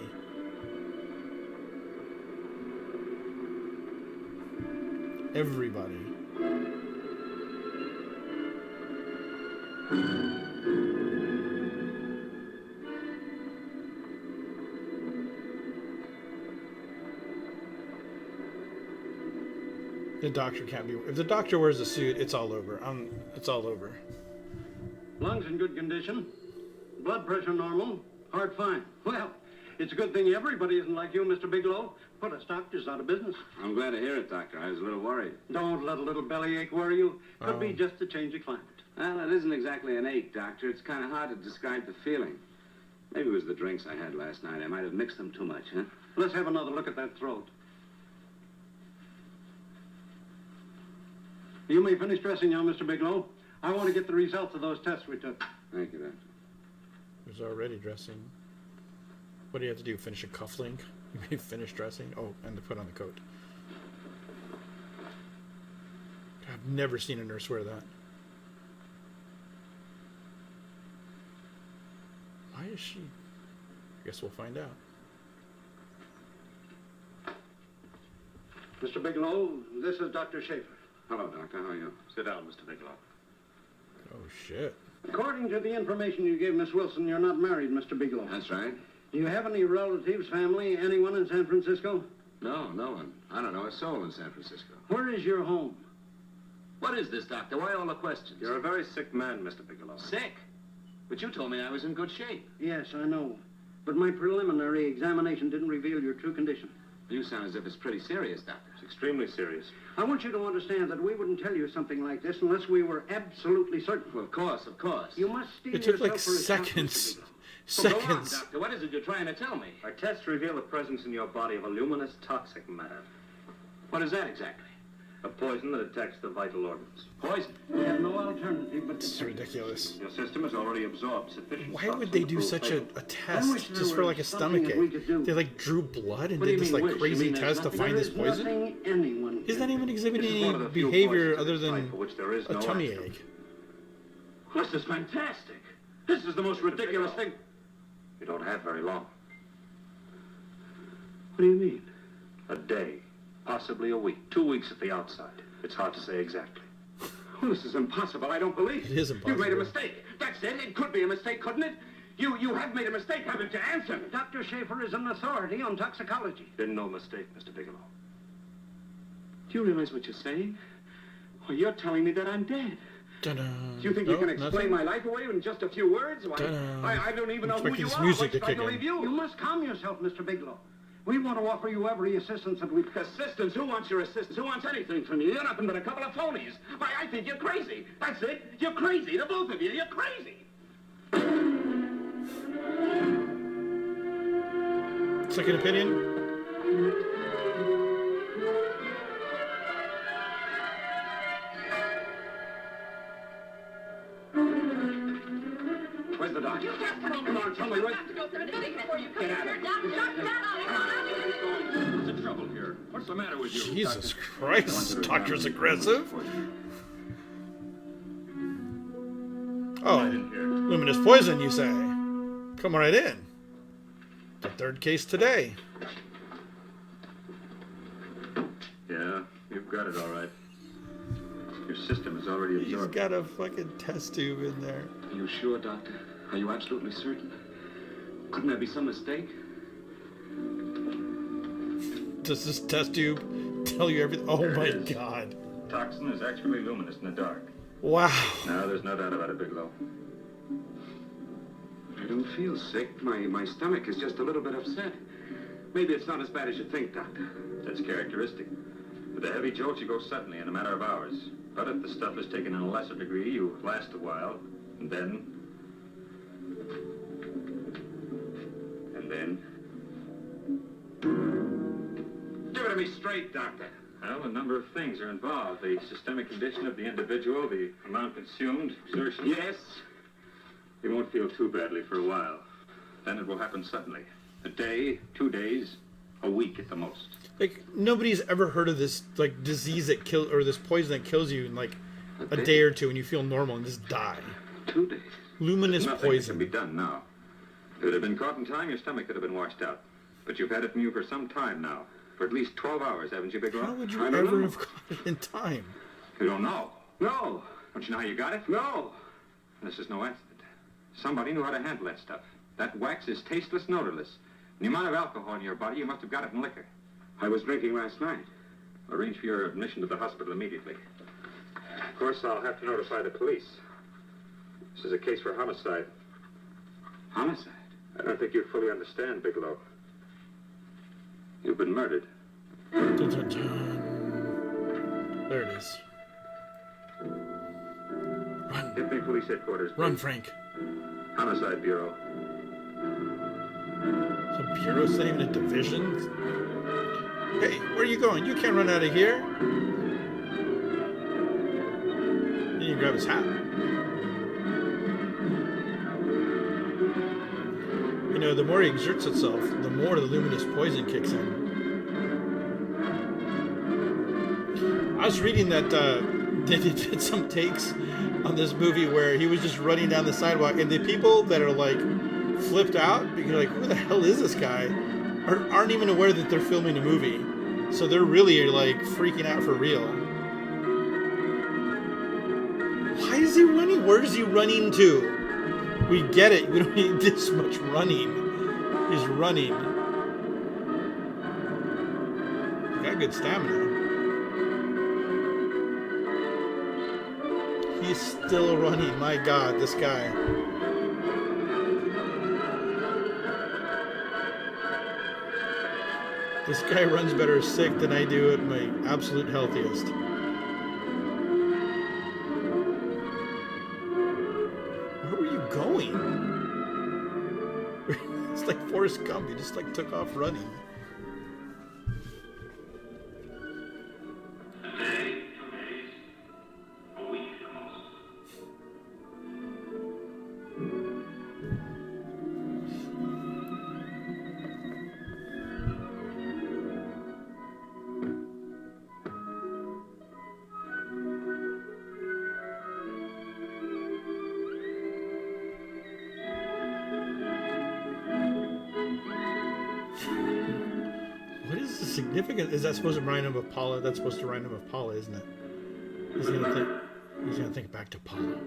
Speaker 1: Everybody. The doctor can't be. If the doctor wears a suit, it's all over. It's all over.
Speaker 11: Lungs in good condition. Blood pressure normal. Heart fine. Well, it's a good thing everybody isn't like you, Mr. Bigelow. Put us doctors out of business.
Speaker 2: I'm glad to hear it, Doctor. I was a little worried.
Speaker 11: Don't let a little bellyache worry you. Could be just a change of climate.
Speaker 2: Well, it isn't exactly an ache, Doctor. It's kind of hard to describe the feeling. Maybe it was the drinks I had last night. I might have mixed them too much, huh?
Speaker 11: Let's have another look at that throat. You may finish dressing now, Mr. Bigelow. I want to get the results of those tests we took.
Speaker 9: Thank you, Doctor.
Speaker 1: There's already dressing. What do you have to do? Finish a cufflink? You may finish dressing? Oh, and to put on the coat. I've never seen a nurse wear that. Why is she? I guess we'll find out.
Speaker 11: Mr. Bigelow, this is Dr. Schaefer.
Speaker 9: Hello, Doctor. How are you?
Speaker 4: Sit down, Mr. Bigelow.
Speaker 1: Oh, shit.
Speaker 11: According to the information you gave Miss Wilson, you're not married, Mr. Bigelow.
Speaker 9: That's right.
Speaker 11: Do you have any relatives, family, anyone in San Francisco?
Speaker 9: No, no one. I don't know a soul in San Francisco.
Speaker 11: Where is your home?
Speaker 2: What is this, Doctor? Why all the questions?
Speaker 4: You're a very sick man, Mr. Bigelow.
Speaker 2: Sick? But you told me I was in good shape.
Speaker 11: Yes, I know. But my preliminary examination didn't reveal your true condition.
Speaker 2: You sound as if it's pretty serious, Doctor.
Speaker 4: It's extremely serious.
Speaker 11: I want you to understand that we wouldn't tell you something like this unless we were absolutely certain.
Speaker 2: Well, of course, of course.
Speaker 11: You must steel
Speaker 1: It took like
Speaker 11: yourself for a chance, Mr.
Speaker 1: seconds.
Speaker 11: Bigelow.
Speaker 2: So go on,
Speaker 1: Seconds.
Speaker 2: Doctor. What is it you're trying to tell me?
Speaker 4: Our tests reveal the presence in your body of a luminous toxic matter.
Speaker 2: What is that exactly?
Speaker 4: A poison that attacks the vital organs.
Speaker 2: Poison.
Speaker 11: We have no alternative but
Speaker 1: It's
Speaker 11: to
Speaker 1: ridiculous.
Speaker 4: Your system has already absorbed sufficient
Speaker 1: Why would they do such a
Speaker 11: I
Speaker 1: test
Speaker 11: wish there
Speaker 1: just for
Speaker 11: were
Speaker 1: like a
Speaker 11: something
Speaker 1: stomach
Speaker 11: that we
Speaker 1: ache?
Speaker 11: could do.
Speaker 1: They like drew blood and
Speaker 11: What do
Speaker 1: did
Speaker 11: you
Speaker 1: this
Speaker 11: mean
Speaker 1: like
Speaker 11: wish?
Speaker 1: crazy
Speaker 11: You mean there's
Speaker 1: test to
Speaker 11: nothing-
Speaker 1: find
Speaker 11: there
Speaker 1: this
Speaker 11: is
Speaker 1: poison?
Speaker 11: nothing anyone
Speaker 1: He's
Speaker 11: can.
Speaker 1: not even
Speaker 4: This
Speaker 1: exhibiting
Speaker 4: is one of
Speaker 1: any
Speaker 4: the few
Speaker 1: behavior
Speaker 4: poisons
Speaker 1: other
Speaker 4: of this type
Speaker 1: than
Speaker 4: for which there is
Speaker 1: a
Speaker 4: no
Speaker 1: tummy
Speaker 4: antidote.
Speaker 1: ache.
Speaker 2: This is fantastic. This is the most ridiculous thing.
Speaker 4: You don't have very long.
Speaker 11: What do you mean?
Speaker 4: A day, possibly a week, 2 weeks at the outside. It's hard to say exactly.
Speaker 2: Well, this is impossible. I don't believe
Speaker 1: It is
Speaker 2: You've made a
Speaker 1: impossible.
Speaker 2: mistake. That's it. It could be a mistake, couldn't it? You have made a mistake, haven't you? Answer me.
Speaker 11: Dr. Schaefer is an authority on toxicology.
Speaker 4: Been no mistake, Mr. Bigelow.
Speaker 2: Do you realize what you're saying? Well, you're telling me that I'm dead.
Speaker 1: Dun-dun.
Speaker 2: Do you think you
Speaker 1: No,
Speaker 2: can explain
Speaker 1: nothing?
Speaker 2: my life away in just a few words? Why,
Speaker 1: Ta-da.
Speaker 2: I don't even know who
Speaker 1: Expecting
Speaker 2: you
Speaker 1: this
Speaker 2: are.
Speaker 1: music
Speaker 2: Why
Speaker 1: to
Speaker 2: should I
Speaker 1: kick in.
Speaker 2: believe
Speaker 11: You
Speaker 2: you?
Speaker 11: must calm yourself, Mr. Bigelow. We want to offer you every assistance that we can.
Speaker 2: Assistance? Who wants your assistance? Who wants anything from you? You're nothing but a couple of phonies. Why, I think you're crazy. That's it. You're crazy. The both of you. You're crazy.
Speaker 1: Second opinion?
Speaker 2: Where's the doctor? Come on, tell me. Get out of here.
Speaker 9: What's the trouble here? What's the matter with you?
Speaker 1: Jesus Christ, doctor's aggressive. Oh, luminous poison, you say? Come right in. The third case today.
Speaker 12: Yeah, you've got it all right. Your system is already absorbed.
Speaker 1: He's got a fucking test tube in there.
Speaker 2: Are you sure, Doctor? Are you absolutely certain? Couldn't there be some mistake?
Speaker 1: Does this test tube tell you everything? Oh my God.
Speaker 12: Toxin is actually luminous in the dark.
Speaker 1: Wow.
Speaker 12: No, there's no doubt about it, Bigelow.
Speaker 2: I don't feel sick. My stomach is just a little bit upset. Maybe it's not as bad as you think, Doctor.
Speaker 12: That's characteristic. With a heavy jolt, you go suddenly in a matter of hours. But if the stuff is taken in a lesser degree, you last a while, and then...
Speaker 2: Give it to me straight, Doctor.
Speaker 12: Well, a number of things are involved. The systemic condition of the individual, the amount consumed, exertion.
Speaker 2: Yes?
Speaker 12: You won't feel too badly for a while. Then it will happen suddenly. A day, 2 days, a week at the most.
Speaker 1: Like, nobody's ever heard of this, like, disease that kills, or this poison that kills you in, like, a day or two and you feel normal and just die.
Speaker 2: 2 days?
Speaker 1: Luminous
Speaker 12: Nothing
Speaker 1: poison.
Speaker 12: can be done now. If it had been caught in time, your stomach could have been washed out. But you've had it in you for some time now. For at least 12 hours, haven't you, Bigelow?
Speaker 1: How would you ever have caught it in time?
Speaker 12: You don't know.
Speaker 2: No.
Speaker 12: Don't you know how you got it?
Speaker 2: No.
Speaker 12: This is no accident. Somebody knew how to handle that stuff. That wax is tasteless and odorless. And the amount of alcohol in your body, you must have got it in liquor.
Speaker 2: I was drinking last night.
Speaker 12: Arrange for your admission to the hospital immediately. Of course, I'll have to notify the police. This is a case for homicide.
Speaker 2: Homicide?
Speaker 12: I don't think you fully understand, Bigelow. You've been murdered.
Speaker 1: Dun, dun, dun. There it is. Run.
Speaker 12: Hit me, police headquarters.
Speaker 1: Run,
Speaker 12: please.
Speaker 1: Frank.
Speaker 12: Homicide Bureau.
Speaker 1: The bureau's not even a division. Hey, where are you going? You can't run out of here. Then you grab his hat. You know, the more he exerts itself, the more the luminous poison kicks in. I was reading that they did some takes on this movie where he was just running down the sidewalk, and the people that are like flipped out, because like, who the hell is this guy? Aren't even aware that they're filming a movie. So they're really like freaking out for real. Why is he running? Where is he running to? We get it. We don't need this much running. He's running. He's got good stamina. He's still running. My God, this guy. This guy runs better sick than I do at my absolute healthiest. Where were you going? It's like Forrest Gump. He just like took off running. Significant? Is that supposed to remind him of Paula? That's supposed to remind him of Paula, isn't it? He's gonna think back to Paula.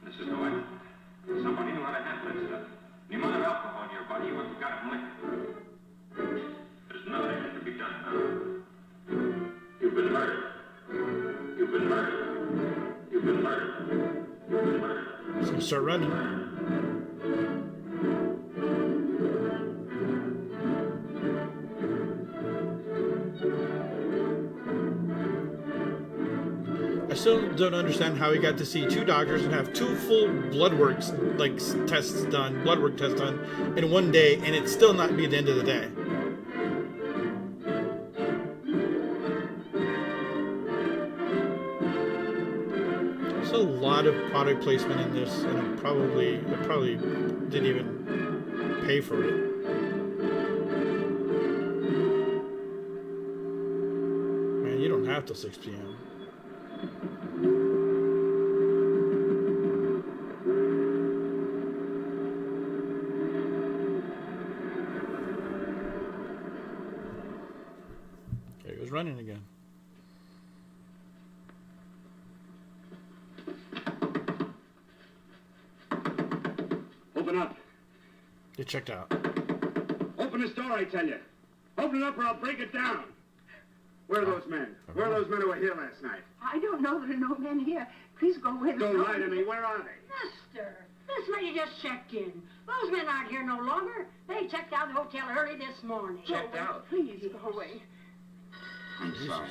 Speaker 12: This is no accident. Somebody knew how to handle that stuff. The amount of alcohol in your body, you must have got it in liquor. There's nothing that can be done now. You've been murdered. You've been murdered. You've been murdered. You've been murdered.
Speaker 1: He's gonna start running. I still don't understand how he got to see 2 doctors and have 2 full blood work tests done in one day, and it still not be the end of the day. There's a lot of product placement in this, and it probably didn't even pay for it. Man, you don't have till 6 p.m. was running again.
Speaker 6: Open up.
Speaker 1: Get checked out.
Speaker 6: Open this door, I tell you. Open it up or I'll break it down. Where are those men? Where are those men who were here last night?
Speaker 3: I don't know. There are no men here. Please go away.
Speaker 6: Don't lie to me. Where are they?
Speaker 13: Mister, this lady just checked in. Those men aren't here no longer. They checked out the hotel early this morning.
Speaker 6: Checked out?
Speaker 3: Please go away.
Speaker 9: I'm sorry.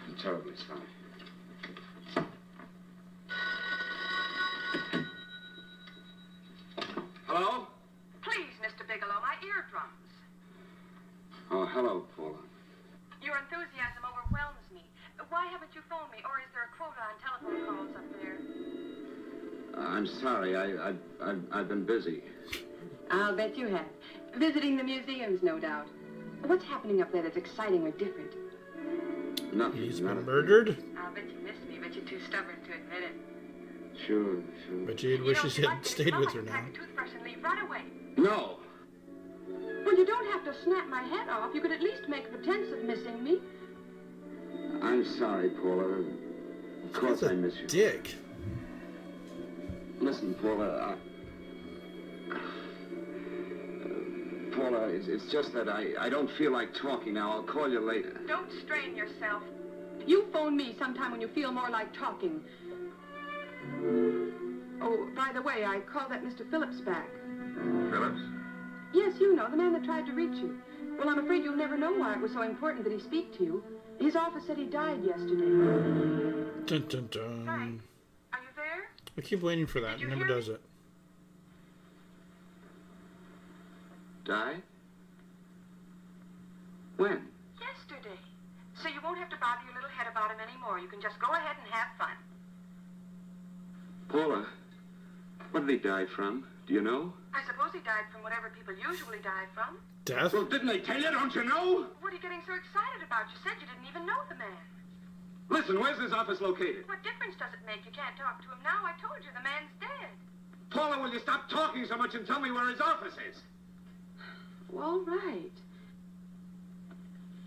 Speaker 9: I'm terribly sorry.
Speaker 6: Hello?
Speaker 5: Please, Mr. Bigelow, my eardrums.
Speaker 9: Oh, hello, Paula.
Speaker 5: Your enthusiasm overwhelms me. Why haven't you phoned me, or is there a quota on telephone calls up there?
Speaker 9: I'm sorry. I've been busy.
Speaker 3: I'll bet you have. Visiting the museums, no doubt. What's happening up there that's exciting or different?
Speaker 9: Nothing.
Speaker 1: He's been murdered?
Speaker 5: I'll bet you miss me, but you're too stubborn to admit it.
Speaker 9: Sure.
Speaker 1: But she wishes he had stayed with her now.
Speaker 5: Pack a toothbrush and leave right away.
Speaker 6: No.
Speaker 5: Well, you don't have to snap my head off. You could at least make a pretense of missing me.
Speaker 9: I'm sorry, Paula. Of course I miss you.
Speaker 1: Dick.
Speaker 9: Listen, Paula. Paula, it's just that I don't feel like talking now. I'll call you later.
Speaker 5: Don't strain yourself. You phone me sometime when you feel more like talking. Oh, by the way, I called that Mr. Phillips back.
Speaker 9: Phillips?
Speaker 5: Yes, you know, the man that tried to reach you. Well, I'm afraid you'll never know why it was so important that he speak to you. His office said he died yesterday.
Speaker 1: Dun, dun, dun.
Speaker 5: Frank, are you there?
Speaker 1: I keep waiting for that. He never does it.
Speaker 9: Died? When?
Speaker 5: Yesterday. So you won't have to bother your little head about him anymore. You can just go ahead and have fun.
Speaker 9: Paula, what did he die from? Do you know?
Speaker 5: I suppose he died from whatever people usually die from.
Speaker 1: Death?
Speaker 6: Well, didn't they tell you? Don't you know?
Speaker 5: What are you getting so excited about? You said you didn't even know the man.
Speaker 6: Listen, where's his office located?
Speaker 5: What difference does it make? You can't talk to him now. I told you the man's dead.
Speaker 6: Paula, will you stop talking so much and tell me where his office is?
Speaker 5: All right.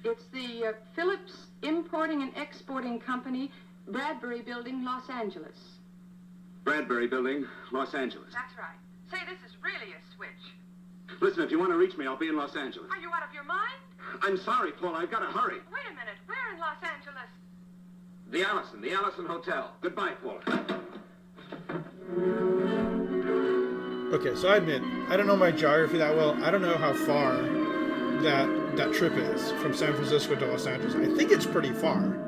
Speaker 5: It's the Phillips Importing and Exporting Company, Bradbury Building, Los Angeles.
Speaker 6: Bradbury Building, Los Angeles.
Speaker 5: That's right. Say, this is really a switch.
Speaker 6: Listen, if you want to reach me, I'll be in Los Angeles.
Speaker 5: Are you out of your mind?
Speaker 6: I'm sorry, Paula. I've got to hurry.
Speaker 5: Wait a minute. Where in Los Angeles?
Speaker 6: The Allison Hotel. Goodbye, Paula.
Speaker 1: Okay, so I admit, I don't know my geography that well. I don't know how far that trip is from San Francisco to Los Angeles. I think it's pretty far.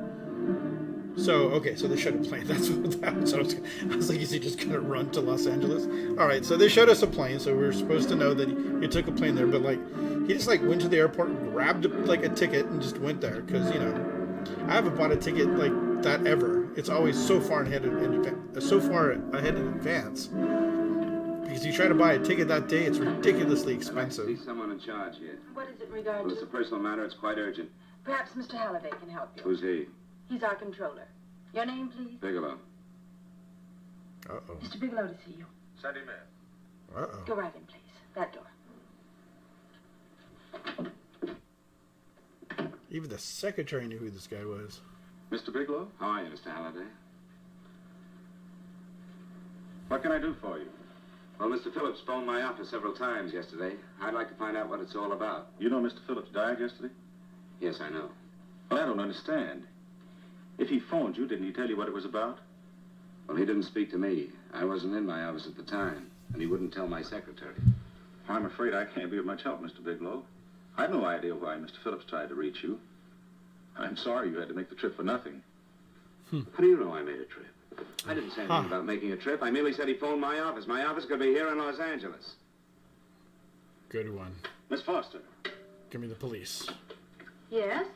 Speaker 1: So, okay, so they showed a plane. That's what that was. I was like, is he just going to run to Los Angeles? All right, so they showed us a plane, so we were supposed to know that he took a plane there, but, like, he just, like, went to the airport, grabbed, like, a ticket, and just went there, because, you know, I haven't bought a ticket, like, that ever. It's always so far ahead in advance. Because you try to buy a ticket that day, it's ridiculously expensive.
Speaker 9: I'd like to see someone in charge here.
Speaker 3: What is it in regard
Speaker 9: Well,
Speaker 3: to?
Speaker 9: it's a personal matter. It's quite urgent.
Speaker 3: Perhaps Mr. Halliday can help you.
Speaker 9: Who's he?
Speaker 3: He's our controller. Your name, please?
Speaker 9: Bigelow.
Speaker 1: Uh-oh.
Speaker 3: Mr. Bigelow to see you.
Speaker 12: Send him in.
Speaker 1: Uh-oh.
Speaker 3: Go right in, please. That door.
Speaker 1: Even the secretary knew who this guy was.
Speaker 6: Mr. Bigelow?
Speaker 9: How are you, Mr. Halliday?
Speaker 6: What can I do for you?
Speaker 9: Well, Mr. Phillips phoned my office several times yesterday. I'd like to find out what it's all about.
Speaker 6: You know Mr. Phillips died yesterday?
Speaker 9: Yes, I know.
Speaker 6: Well, I don't understand. If he phoned you, didn't he tell you what it was about?
Speaker 9: Well, he didn't speak to me. I wasn't in my office at the time, and he wouldn't tell my secretary.
Speaker 6: I'm afraid I can't be of much help, Mr. Bigelow. I've no idea why Mr. Phillips tried to reach you. I'm sorry you had to make the trip for nothing.
Speaker 9: How do you know I made a trip? I didn't say anything about making a trip. I merely said he phoned my office. My office could be here in Los Angeles.
Speaker 1: Good one.
Speaker 6: Miss Foster.
Speaker 1: Give me the police.
Speaker 3: Yes?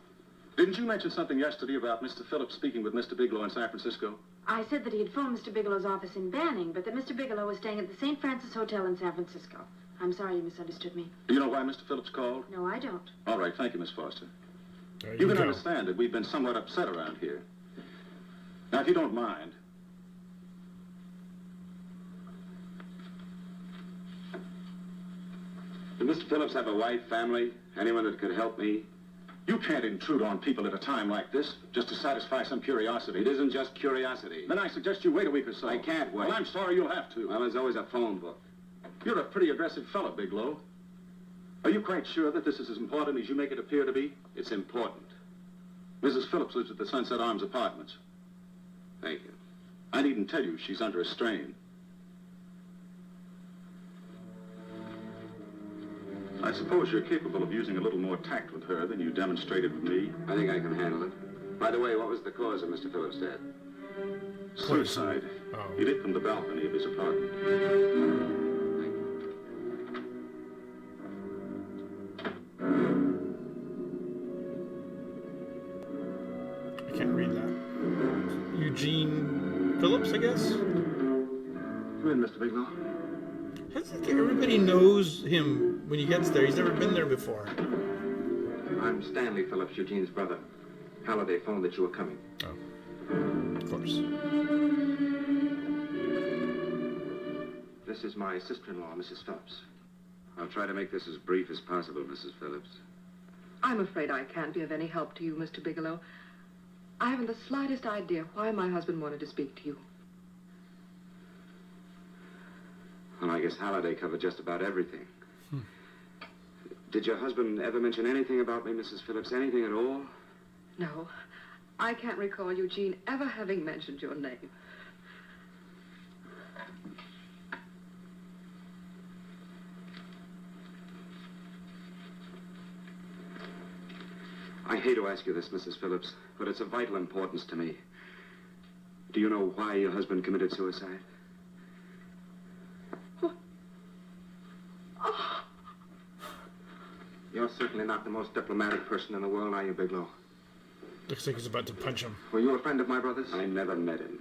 Speaker 6: Didn't you mention something yesterday about Mr. Phillips speaking with Mr. Bigelow in San Francisco?
Speaker 3: I said that he had phoned Mr. Bigelow's office in Banning, but that Mr. Bigelow was staying at the St. Francis Hotel in San Francisco. I'm sorry you misunderstood me.
Speaker 6: Do you know why Mr. Phillips called?
Speaker 3: No, I don't.
Speaker 6: All right, thank you, Miss Foster.
Speaker 1: There
Speaker 6: You can
Speaker 1: go.
Speaker 6: understand that we've been somewhat upset around here. Now, if you don't mind,
Speaker 9: Did Mr. Phillips have a wife, family, anyone that could help me?
Speaker 10: You can't intrude on people at a time like this just to satisfy some curiosity.
Speaker 9: It isn't just curiosity.
Speaker 10: Then I suggest you wait a week or so.
Speaker 9: I can't wait.
Speaker 10: Well, I'm sorry you'll have to.
Speaker 9: Well, there's always a phone book.
Speaker 10: You're a pretty aggressive fellow, Bigelow. Are you quite sure that this is as important as you make it appear to be?
Speaker 9: It's important.
Speaker 10: Mrs. Phillips lives at the Sunset Arms Apartments.
Speaker 9: Thank you.
Speaker 10: I needn't tell you she's under a strain. I suppose you're capable of using a little more tact with her than you demonstrated with me.
Speaker 9: I think I can handle it. By the way, what was the cause of Mr. Phillips' death?
Speaker 10: Suicide.
Speaker 1: Oh.
Speaker 10: He leaped from the balcony of his apartment.
Speaker 1: I can't read that. Eugene Phillips, I guess?
Speaker 10: Come in, Mr. Bigelow.
Speaker 1: Everybody knows him when he gets there. He's never been there before.
Speaker 6: I'm Stanley Phillips, Eugene's brother. Halliday phoned that you were coming.
Speaker 1: Oh, of course.
Speaker 6: This is my sister-in-law, Mrs. Phillips.
Speaker 9: I'll try to make this as brief as possible, Mrs. Phillips.
Speaker 3: I'm afraid I can't be of any help to you, Mr. Bigelow. I haven't the slightest idea why my husband wanted to speak to you.
Speaker 9: Well, I guess Halliday covered just about everything. Did your husband ever mention anything about me, Mrs. Phillips? Anything at all?
Speaker 3: No, I can't recall Eugene ever having mentioned your name.
Speaker 9: I hate to ask you this, Mrs. Phillips, but it's of vital importance to me. Do you know why your husband committed suicide?
Speaker 6: You're certainly not the most diplomatic person in the world, are you, Bigelow?
Speaker 1: Looks like he's about to punch him.
Speaker 6: Were you a friend of my brother's?
Speaker 9: I never met him.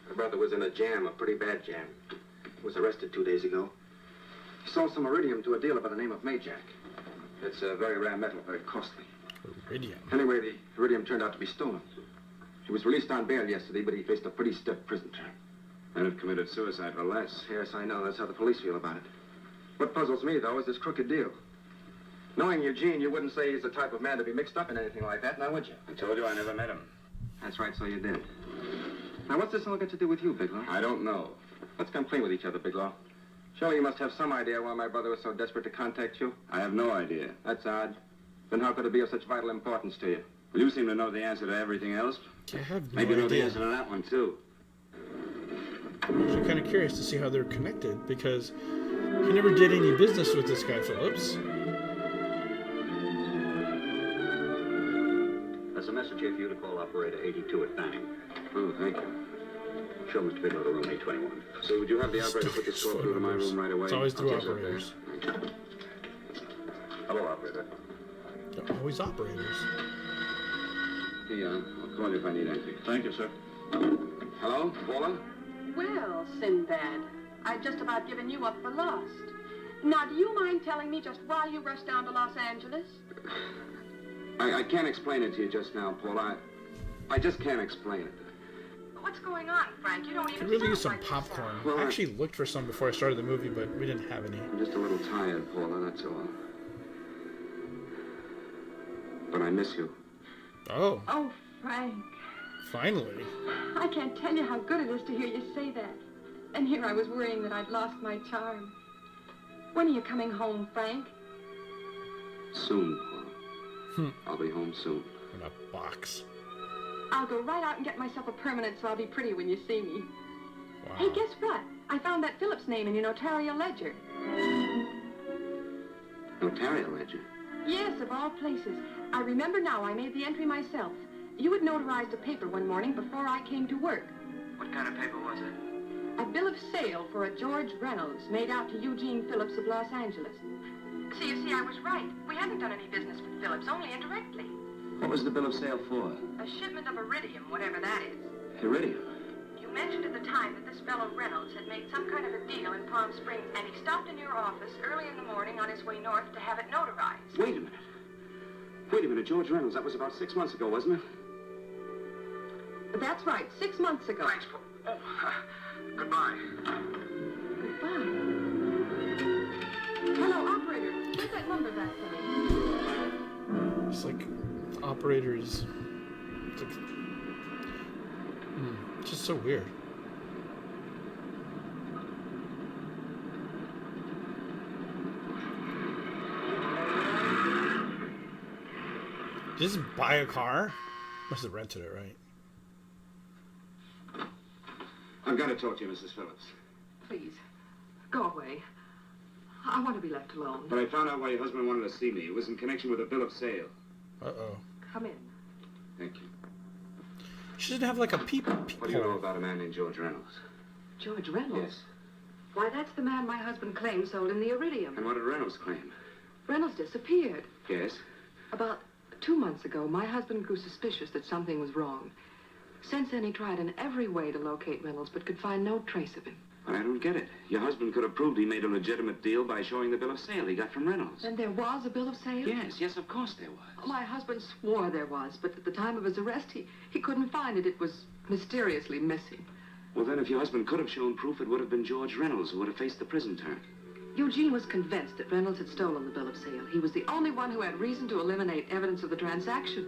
Speaker 6: My brother was in a jam, a pretty bad jam. He was arrested 2 days ago. He sold some iridium to a dealer by the name of Majak. It's a very rare metal, very costly.
Speaker 1: Iridium?
Speaker 6: Anyway, the iridium turned out to be stolen. He was released on bail yesterday, but he faced a pretty stiff prison term.
Speaker 9: And have committed suicide for less.
Speaker 6: Yes, I know. That's how the police feel about it. What puzzles me, though, is this crooked deal. Knowing Eugene, you wouldn't say he's the type of man to be mixed up in anything like that, now would you?
Speaker 9: I told you I never met him.
Speaker 6: That's right, so you did. Now, what's this all got to do with you, Bigelow?
Speaker 9: I don't know.
Speaker 6: Let's come clean with each other, Bigelow. Surely you must have some idea why my brother was so desperate to contact you.
Speaker 9: I have no idea.
Speaker 6: That's odd. Then how could it be of such vital importance to you?
Speaker 9: Well, you seem to know the answer to everything else.
Speaker 1: I have no
Speaker 9: Maybe you know the
Speaker 1: idea.
Speaker 9: answer to that one, too.
Speaker 1: I'm actually kind of curious to see how they're connected, because he never did any business with this guy, Phillips.
Speaker 14: There's a message here for you to call operator 82 at Fanning.
Speaker 9: Oh, thank you.
Speaker 14: Show Mr. Bigelow to room 821.
Speaker 9: So would you have the operator put this call through to my room right away?
Speaker 1: It's always through
Speaker 9: I'll take it up there.
Speaker 1: operators.
Speaker 14: Hello, operator.
Speaker 1: They're always operators.
Speaker 9: Here, I'll call you if I need anything.
Speaker 10: Thank you, sir.
Speaker 9: Hello, Paula?
Speaker 5: Well, Sinbad, I'd just about given you up for lost. Now, do you mind telling me just why you rushed down to Los Angeles?
Speaker 9: I can't explain it to you just now, Paula. I just can't explain it.
Speaker 5: What's going on, Frank? You don't even
Speaker 1: Could really use
Speaker 5: sound
Speaker 1: some
Speaker 5: like
Speaker 1: popcorn.
Speaker 9: Well,
Speaker 1: I actually looked for some before I started the movie, but we didn't have any.
Speaker 9: I'm just a little tired, Paula, that's all. But I miss you.
Speaker 1: Oh,
Speaker 5: Oh, Frank,
Speaker 1: finally.
Speaker 5: I can't tell you how good it is to hear you say that. And here I was worrying that I'd lost my charm. When are you coming home, Frank?
Speaker 9: Soon, Paula. I'll be home soon.
Speaker 1: In a box.
Speaker 5: I'll go right out and get myself a permanent so I'll be pretty when you see me.
Speaker 1: Wow.
Speaker 5: Hey, guess what? I found that Phillips name in your notarial ledger.
Speaker 9: Notarial ledger?
Speaker 5: Yes, of all places. I remember now I made the entry myself. You had notarized a paper one morning before I came to work.
Speaker 6: What kind of paper was it?
Speaker 5: A bill of sale for a George Reynolds made out to Eugene Phillips of Los Angeles. So you see, I was right. We haven't done any business with Phillips, only indirectly.
Speaker 6: What was the bill of sale for?
Speaker 5: A shipment of iridium, whatever that is.
Speaker 6: Iridium.
Speaker 5: You mentioned at the time that this fellow Reynolds had made some kind of a deal in Palm Springs, and he stopped in your office early in the morning on his way north to have it notarized.
Speaker 9: Wait a minute. Wait a minute, George Reynolds. That was about 6 months ago, wasn't it?
Speaker 5: That's right, 6 months ago.
Speaker 6: Thanks, Goodbye.
Speaker 5: What number is that thing?
Speaker 1: It's like operators. It's like, it's just so weird. Did you just buy a car? Must have rented it, right?
Speaker 9: I've got to talk to you, Mrs. Phillips.
Speaker 7: Please, go away. I want to be left alone.
Speaker 9: But I found out why your husband wanted to see me. It was in connection with a bill of sale.
Speaker 1: Uh-oh.
Speaker 7: Come in.
Speaker 9: Thank you.
Speaker 1: She doesn't have like a peephole.
Speaker 9: What do you know about a man named George Reynolds?
Speaker 7: George Reynolds?
Speaker 9: Yes.
Speaker 7: Why, that's the man my husband claimed sold him the iridium.
Speaker 9: And what did Reynolds claim?
Speaker 7: Reynolds disappeared.
Speaker 9: Yes.
Speaker 7: About 2 months ago, my husband grew suspicious that something was wrong. Since then, he tried in every way to locate Reynolds, but could find no trace of him.
Speaker 9: But I don't get it. Your husband could have proved he made a legitimate deal by showing the bill of sale he got from Reynolds.
Speaker 7: Then there was a bill of sale?
Speaker 9: Yes, of course there was.
Speaker 7: My husband swore there was, but at the time of his arrest, he couldn't find it. It was mysteriously missing.
Speaker 9: Well, then, if your husband could have shown proof, it would have been George Reynolds who would have faced the prison term.
Speaker 7: Eugene was convinced that Reynolds had stolen the bill of sale. He was the only one who had reason to eliminate evidence of the transaction.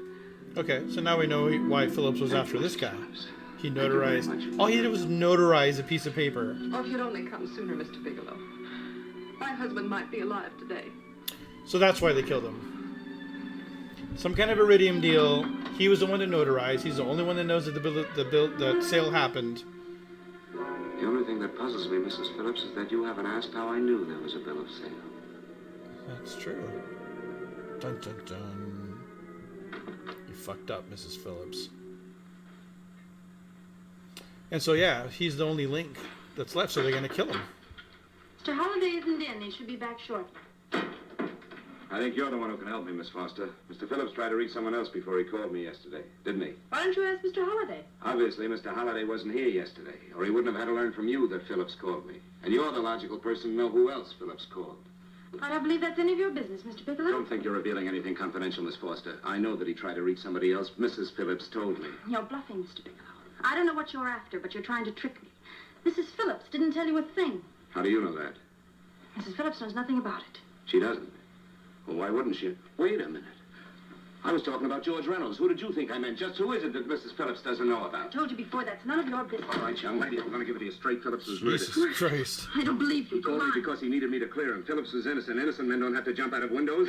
Speaker 1: Okay, so now we know why Phillips was after this guy. He notarized. All he did was notarize a piece of paper.
Speaker 7: Oh, if you'd only come sooner, Mr. Bigelow. My husband might be alive today.
Speaker 1: So that's why they killed him. Some kind of iridium deal. He was the one to notarize. He's the only one that knows that the sale happened.
Speaker 9: The only thing that puzzles me, Mrs. Phillips, is that you haven't asked how I knew there was a bill of sale.
Speaker 1: That's true. Dun dun dun. You fucked up, Mrs. Phillips. And so, yeah, he's the only link that's left, so they're going to kill him.
Speaker 15: Mr. Holliday isn't in. He should be back shortly.
Speaker 9: I think you're the one who can help me, Miss Foster. Mr. Phillips tried to reach someone else before he called me yesterday, didn't he?
Speaker 15: Why don't you ask Mr. Holliday?
Speaker 9: Obviously, Mr. Holliday wasn't here yesterday, or he wouldn't have had to learn from you that Phillips called me. And you're the logical person to know who else Phillips called.
Speaker 15: I don't believe that's any of your business, Mr. Bigelow.
Speaker 9: Don't think you're revealing anything confidential, Miss Foster. I know that he tried to reach somebody else. Mrs. Phillips told me.
Speaker 15: You're bluffing, Mr. Bigelow. I don't know what you're after, but you're trying to trick me. Mrs. Phillips didn't tell you a thing.
Speaker 9: How do you know that?
Speaker 15: Mrs. Phillips knows nothing about it.
Speaker 9: She doesn't. Well, why wouldn't she? Wait a minute. I was talking about George Reynolds. Who did you think I meant? Just who is it that Mrs. Phillips doesn't know
Speaker 15: I
Speaker 9: about?
Speaker 15: told you before, that's none of your business.
Speaker 9: All right, young lady, I'm going to give it to you straight. Phillips was murdered.
Speaker 1: Jesus Christ.
Speaker 15: I don't believe you.
Speaker 9: He told me because he needed me to clear him. Phillips was innocent. Innocent men don't have to jump out of windows.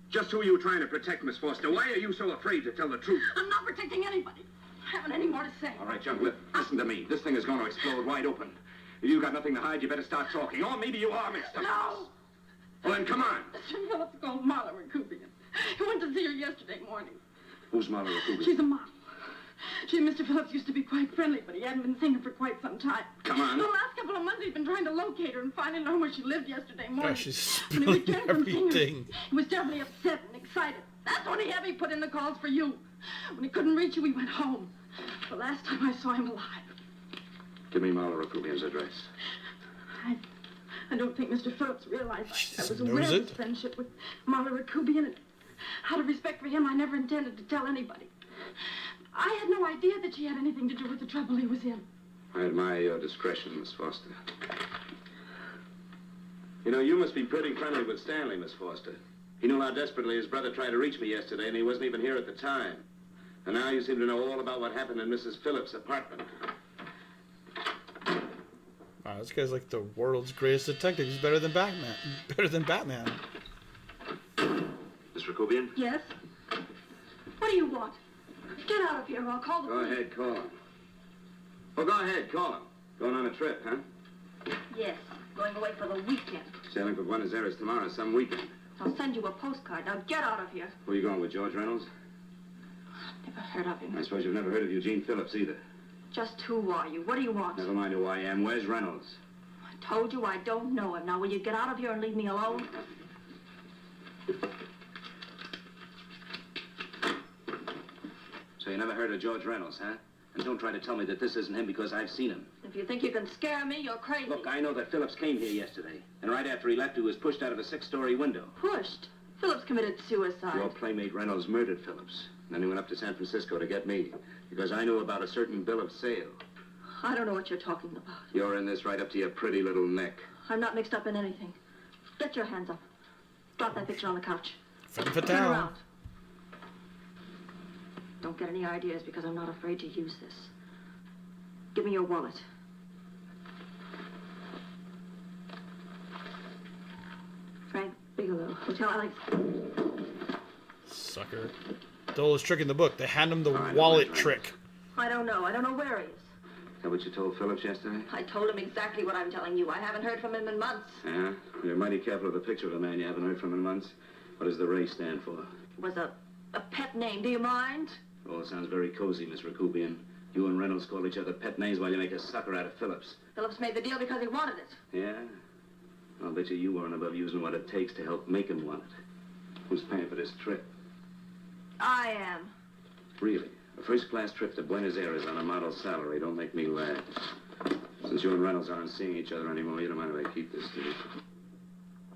Speaker 9: Just who are you trying to protect, Miss Foster? Why are you so afraid to tell the truth?
Speaker 15: I'm not protecting anybody. I haven't any more to say.
Speaker 9: All right, young listen to me. This thing is going to explode wide open. If you've got nothing to hide, you better start talking. Or maybe you are mixed up.
Speaker 15: No!
Speaker 9: Well, then come on.
Speaker 5: Mr. Phillips called Marla Rakubian. He went to see her yesterday morning.
Speaker 9: Who's Marla Rakubian?
Speaker 5: She's a model. She and Mr. Phillips used to be quite friendly, but he hadn't been seeing her for quite some time.
Speaker 9: Come on.
Speaker 5: The last couple of months, he's been trying to locate her and finally learn where she lived yesterday morning.
Speaker 1: Gosh, she's
Speaker 5: When he
Speaker 1: spilling
Speaker 5: returned from seeing her,
Speaker 1: everything.
Speaker 5: he was terribly upset and excited. That's when he had me put in the calls for you. When he couldn't reach you, he went home. The last time I saw him alive.
Speaker 9: Give me Marla Rakubian's address.
Speaker 5: I don't think Mr. Phillips realized I was
Speaker 1: knows
Speaker 5: aware of
Speaker 1: it.
Speaker 5: his friendship with Marla Rakubian, and out of respect for him, I never intended to tell anybody. I had no idea that she had anything to do with the trouble he was in.
Speaker 9: I admire your discretion, Miss Foster. You know, you must be pretty friendly with Stanley, Miss Foster. He knew how desperately his brother tried to reach me yesterday, and he wasn't even here at the time. And now you seem to know all about what happened in Mrs. Phillips' apartment.
Speaker 1: Wow, this guy's like the world's greatest detective. He's better than Batman. Better than Batman.
Speaker 9: Miss Rakubian?
Speaker 5: Yes? What do you want? Get out of here or I'll call the
Speaker 9: Go
Speaker 5: police.
Speaker 9: ahead, call him. Well, go ahead, call him. Going on a trip, huh?
Speaker 15: Yes, going away for the weekend.
Speaker 9: Sailing for Buenos Aires tomorrow, some weekend.
Speaker 15: I'll send you a postcard. Now get out of here.
Speaker 9: Who are you going with, George Reynolds?
Speaker 15: Never heard of him.
Speaker 9: I suppose you've never heard of Eugene Phillips either.
Speaker 15: Just who are you? What do you want?
Speaker 9: Never mind who I am. Where's Reynolds?
Speaker 15: I told you I don't know him. Now will you get out of here and leave me alone?
Speaker 9: So you never heard of George Reynolds, huh? And don't try to tell me that this isn't him because I've seen him.
Speaker 15: If you think you can scare me, you're crazy.
Speaker 9: Look, I know that Phillips came here yesterday. And right after he left, he was pushed out of a 6-story window.
Speaker 15: Pushed? Phillips committed suicide.
Speaker 9: Your playmate Reynolds murdered Phillips. And then he went up to San Francisco to get me. Because I knew about a certain bill of sale.
Speaker 15: I don't know what you're talking about.
Speaker 9: You're in this right up to your pretty little neck.
Speaker 15: I'm not mixed up in anything. Get your hands up. Drop that picture on the couch.
Speaker 1: Femme
Speaker 15: Turn
Speaker 1: fatale.
Speaker 15: around. Don't get any ideas because I'm not afraid to use this. Give me your wallet. Frank Bigelow, Hotel Alex.
Speaker 1: Sucker. The oldest trick in the book. They hand him the wallet trick.
Speaker 15: I don't know. I don't know where he is.
Speaker 2: Is that what you told Phillips yesterday?
Speaker 15: I told him exactly what I'm telling you. I haven't heard from him in months.
Speaker 2: Yeah? You're mighty careful of the picture of a man you haven't heard from in months. What does the Ray stand for?
Speaker 15: It was a pet name. Do you mind?
Speaker 2: Oh, it sounds very cozy, Miss Rakubian. You and Reynolds call each other pet names while you make a sucker out of Phillips.
Speaker 15: Phillips made the deal because he wanted it.
Speaker 2: Yeah? I'll bet you weren't above using what it takes to help make him want it. Who's paying for this trip?
Speaker 15: I am.
Speaker 2: Really? A first-class trip to Buenos Aires on a model salary. Don't make me laugh. Since you and Reynolds aren't seeing each other anymore, you don't mind if I keep this, do you?
Speaker 15: If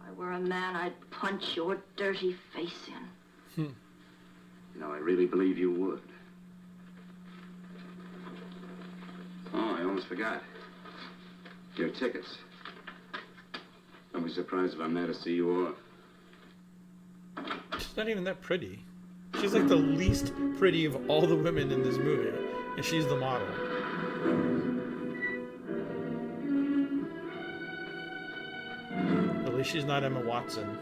Speaker 15: I were a man, I'd punch your dirty face in.
Speaker 2: You know, I really believe you would. Oh, I almost forgot. Your tickets. Don't be surprised if I'm there to see you off.
Speaker 1: She's not even that pretty. She's like the least pretty of all the women in this movie. And she's the model. At least she's not Emma Watson.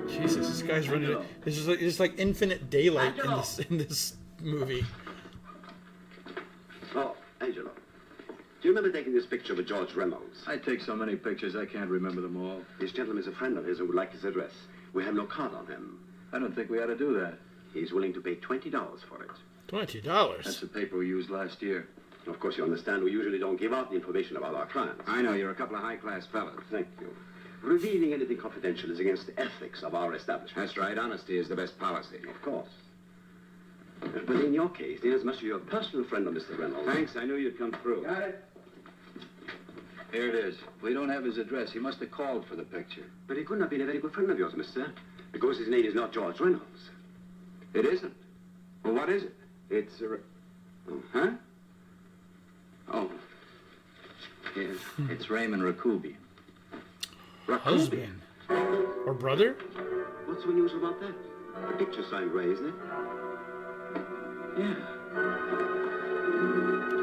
Speaker 1: Jesus, this guy's running. It's like infinite daylight in this movie.
Speaker 14: Oh, Angelo. Do you remember taking this picture with George Reynolds?
Speaker 10: I take so many pictures, I can't remember them all.
Speaker 14: This gentleman is a friend of his who would like his address. We have no card on him.
Speaker 10: I don't think we ought to do that.
Speaker 14: He's willing to pay $20 for it.
Speaker 1: $20?
Speaker 10: That's the paper we used last year.
Speaker 14: Of course, you understand we usually don't give out the information about our clients.
Speaker 2: I know, you're a couple of high-class fellas.
Speaker 14: Thank you. Revealing anything confidential is against the ethics of our establishment.
Speaker 2: That's right. Honesty is the best policy.
Speaker 14: Of course. But in your case, inasmuch as you're a personal friend of Mr. Reynolds...
Speaker 2: Thanks. I knew you'd come through.
Speaker 14: Got it.
Speaker 10: Here it is. We don't have his address. He must have called for the picture.
Speaker 14: But he couldn't have been a very good friend of yours, mister. Because his name is not George Reynolds.
Speaker 2: It isn't? Well, what is it?
Speaker 14: It's a...
Speaker 2: Huh? Oh. Yes.
Speaker 10: It's Raymond Rakubi.
Speaker 1: Husband. Or brother?
Speaker 14: What's so unusual about that? The picture's signed Ray, isn't it?
Speaker 2: Yeah.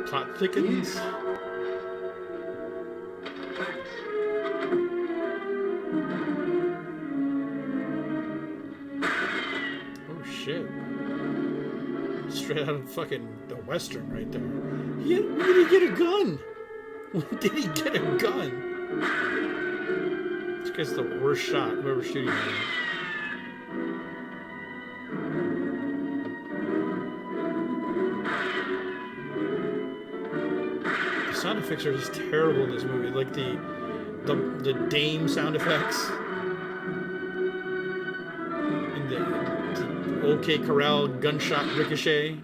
Speaker 1: Plot thickens.
Speaker 14: Thanks.
Speaker 1: Oh, shit. Straight out of fucking the Western right there. Where did he get a gun? When did he get a gun? This guy's the worst shot, whoever's shooting him. The sound effects are just terrible in this movie. Like the Dame sound effects. And the OK Corral gunshot ricochet.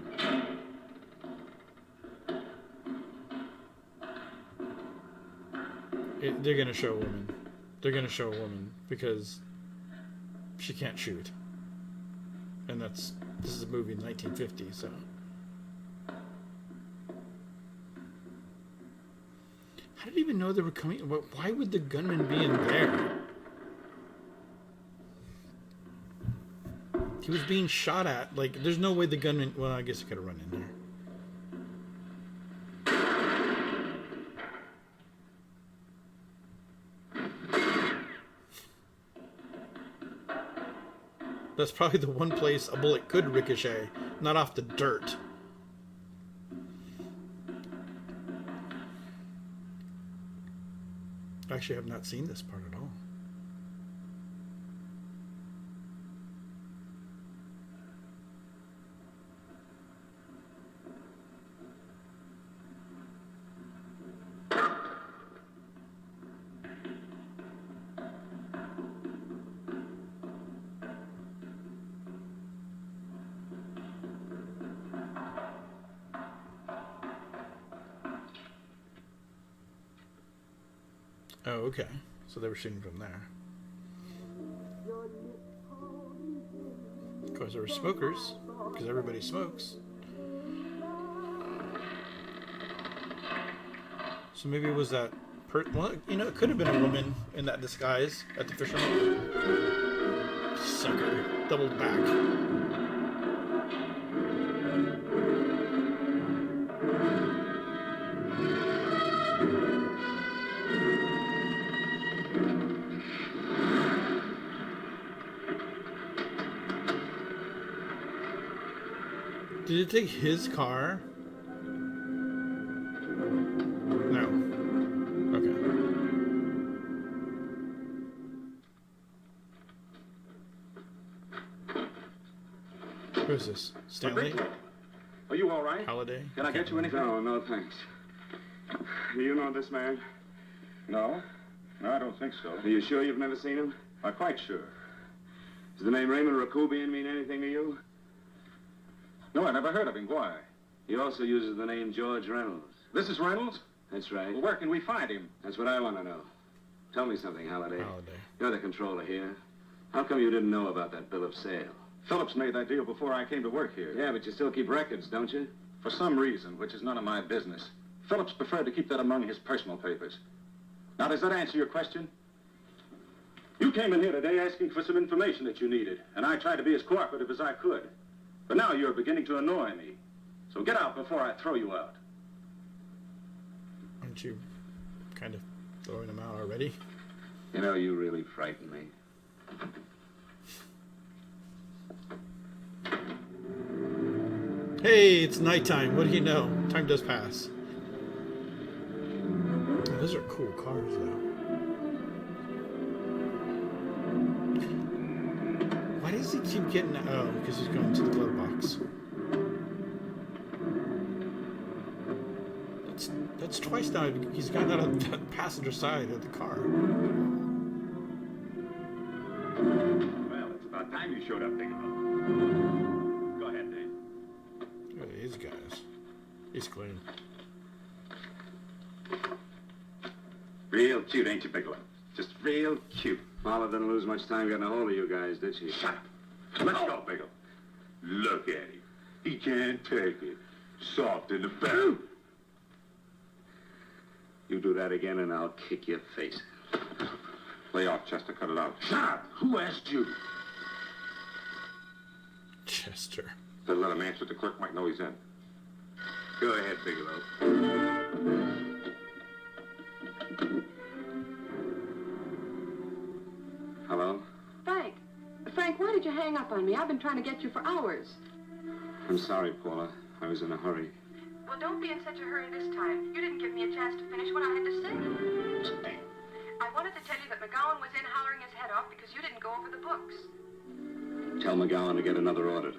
Speaker 1: They're gonna show a woman. They're gonna show a woman because she can't shoot, and this is a movie in 1950, so. How did he even know they were coming? Why would the gunman be in there? He was being shot at. Like, there's no way the gunman. Well, I guess he could have run in there. That's probably the one place a bullet could ricochet, not off the dirt. Actually, I have not seen this part at all. Oh, okay. So they were shooting from there. Of course, there were smokers, because everybody smokes. So maybe it was that... well, you know, it could have been a woman in that disguise at the fisherman. Sucker. Doubled back. Did it take his car? No. Okay. Who is this? Stanley?
Speaker 10: Are you all right?
Speaker 1: Holiday?
Speaker 10: Can I get you anything?
Speaker 2: No, no, thanks. Do you know this man?
Speaker 10: No. No, I don't think so.
Speaker 2: Are you sure you've never seen him?
Speaker 10: I'm quite sure.
Speaker 2: Does the name Raymond Rakubian mean anything to you?
Speaker 10: No, I never heard of him. Why?
Speaker 2: He also uses the name George Reynolds.
Speaker 10: This is Reynolds?
Speaker 2: That's right.
Speaker 10: Well, where can we find him?
Speaker 2: That's what I want to know. Tell me something, Halliday.
Speaker 1: Holiday.
Speaker 2: You're the controller here. How come you didn't know about that bill of sale?
Speaker 10: Phillips made that deal before I came to work here.
Speaker 2: Yeah, but you still keep records, don't you?
Speaker 10: For some reason, which is none of my business. Phillips preferred to keep that among his personal papers. Now, does that answer your question? You came in here today asking for some information that you needed, and I tried to be as cooperative as I could. But now you're beginning to annoy me. So get out before I throw you out.
Speaker 1: Aren't you kind of throwing him out already?
Speaker 2: You know, you really frighten me.
Speaker 1: Hey, it's nighttime. What do you know? Time does pass. Oh, those are cool cars, though. Why does he keep getting... Oh, because he's going to the glove box. That's twice now he's gotten out of the passenger side of the car.
Speaker 12: Well, it's about time you showed up, Bigelow. Go ahead, Dave.
Speaker 1: Look at these guys. He's clean.
Speaker 12: Real cute, ain't you, Bigelow? Just real cute.
Speaker 2: Mama didn't lose much time getting a hold of you guys, did she?
Speaker 12: Shut up. Let's go, Bigelow. Look at him. He can't take it. Soft in the back.
Speaker 2: You do that again and I'll kick your face.
Speaker 12: Lay off, Chester. Cut it out. Shut up. Who asked you?
Speaker 1: Chester.
Speaker 12: Better let him answer. The clerk might know he's in.
Speaker 2: Go ahead, Bigelow. Hello?
Speaker 5: Frank. Frank, why did you hang up on me? I've been trying to get you for hours.
Speaker 2: I'm sorry, Paula. I was in a hurry.
Speaker 5: Well, don't be in such a hurry this time. You didn't give me a chance to finish what I had to say. I wanted to tell you that McGowan was in hollering his head off because you didn't go over the books.
Speaker 2: Tell McGowan to get another auditor.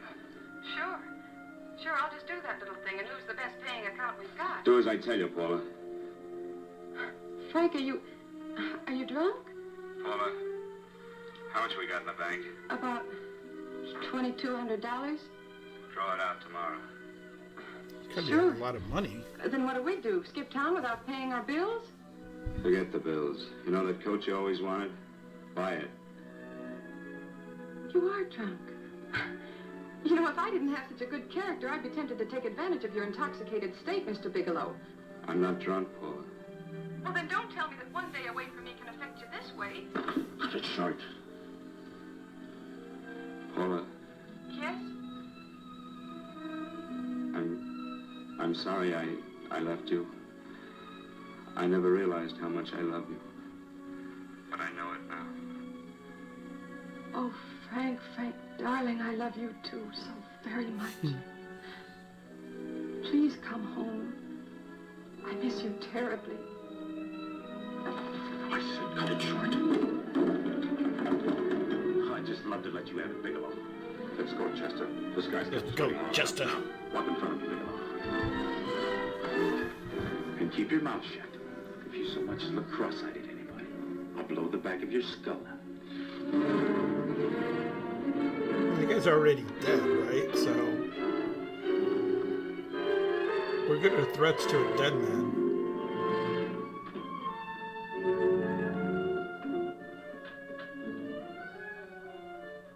Speaker 5: Sure. Sure, I'll just do that little thing and lose the best paying account we've got.
Speaker 2: Do as I tell you, Paula.
Speaker 5: Frank, are you drunk?
Speaker 2: Paula, how much we got in the bank?
Speaker 5: About $2,200.
Speaker 2: Draw it out tomorrow.
Speaker 1: Could be
Speaker 5: Sure.
Speaker 1: a lot of money.
Speaker 5: Then what do? Skip town without paying our bills?
Speaker 2: Forget the bills. You know that coat you always wanted? Buy it.
Speaker 5: You are drunk. You know, if I didn't have such a good character, I'd be tempted to take advantage of your intoxicated state, Mr. Bigelow.
Speaker 2: I'm not drunk, Paula.
Speaker 5: Well, then don't tell me that one day away from me can affect you this way.
Speaker 12: Cut it short.
Speaker 2: Paula,
Speaker 5: Yes?
Speaker 2: I'm sorry I left you. I never realized how much I love you. But I know it now.
Speaker 5: Oh, Frank, darling, I love you too so very much. Please come home. I miss you terribly.
Speaker 12: I said cut it short. I'd just love to let you have it, Bigelow. Let's go, Chester. This guy's got
Speaker 1: Let's go, Chester.
Speaker 12: Walk in front of me, Bigelow. And keep your mouth shut. If you so much as look cross-eyed at anybody, I'll blow the back of your skull out.
Speaker 1: The guy's already dead, right? So we're good at threats to a dead man.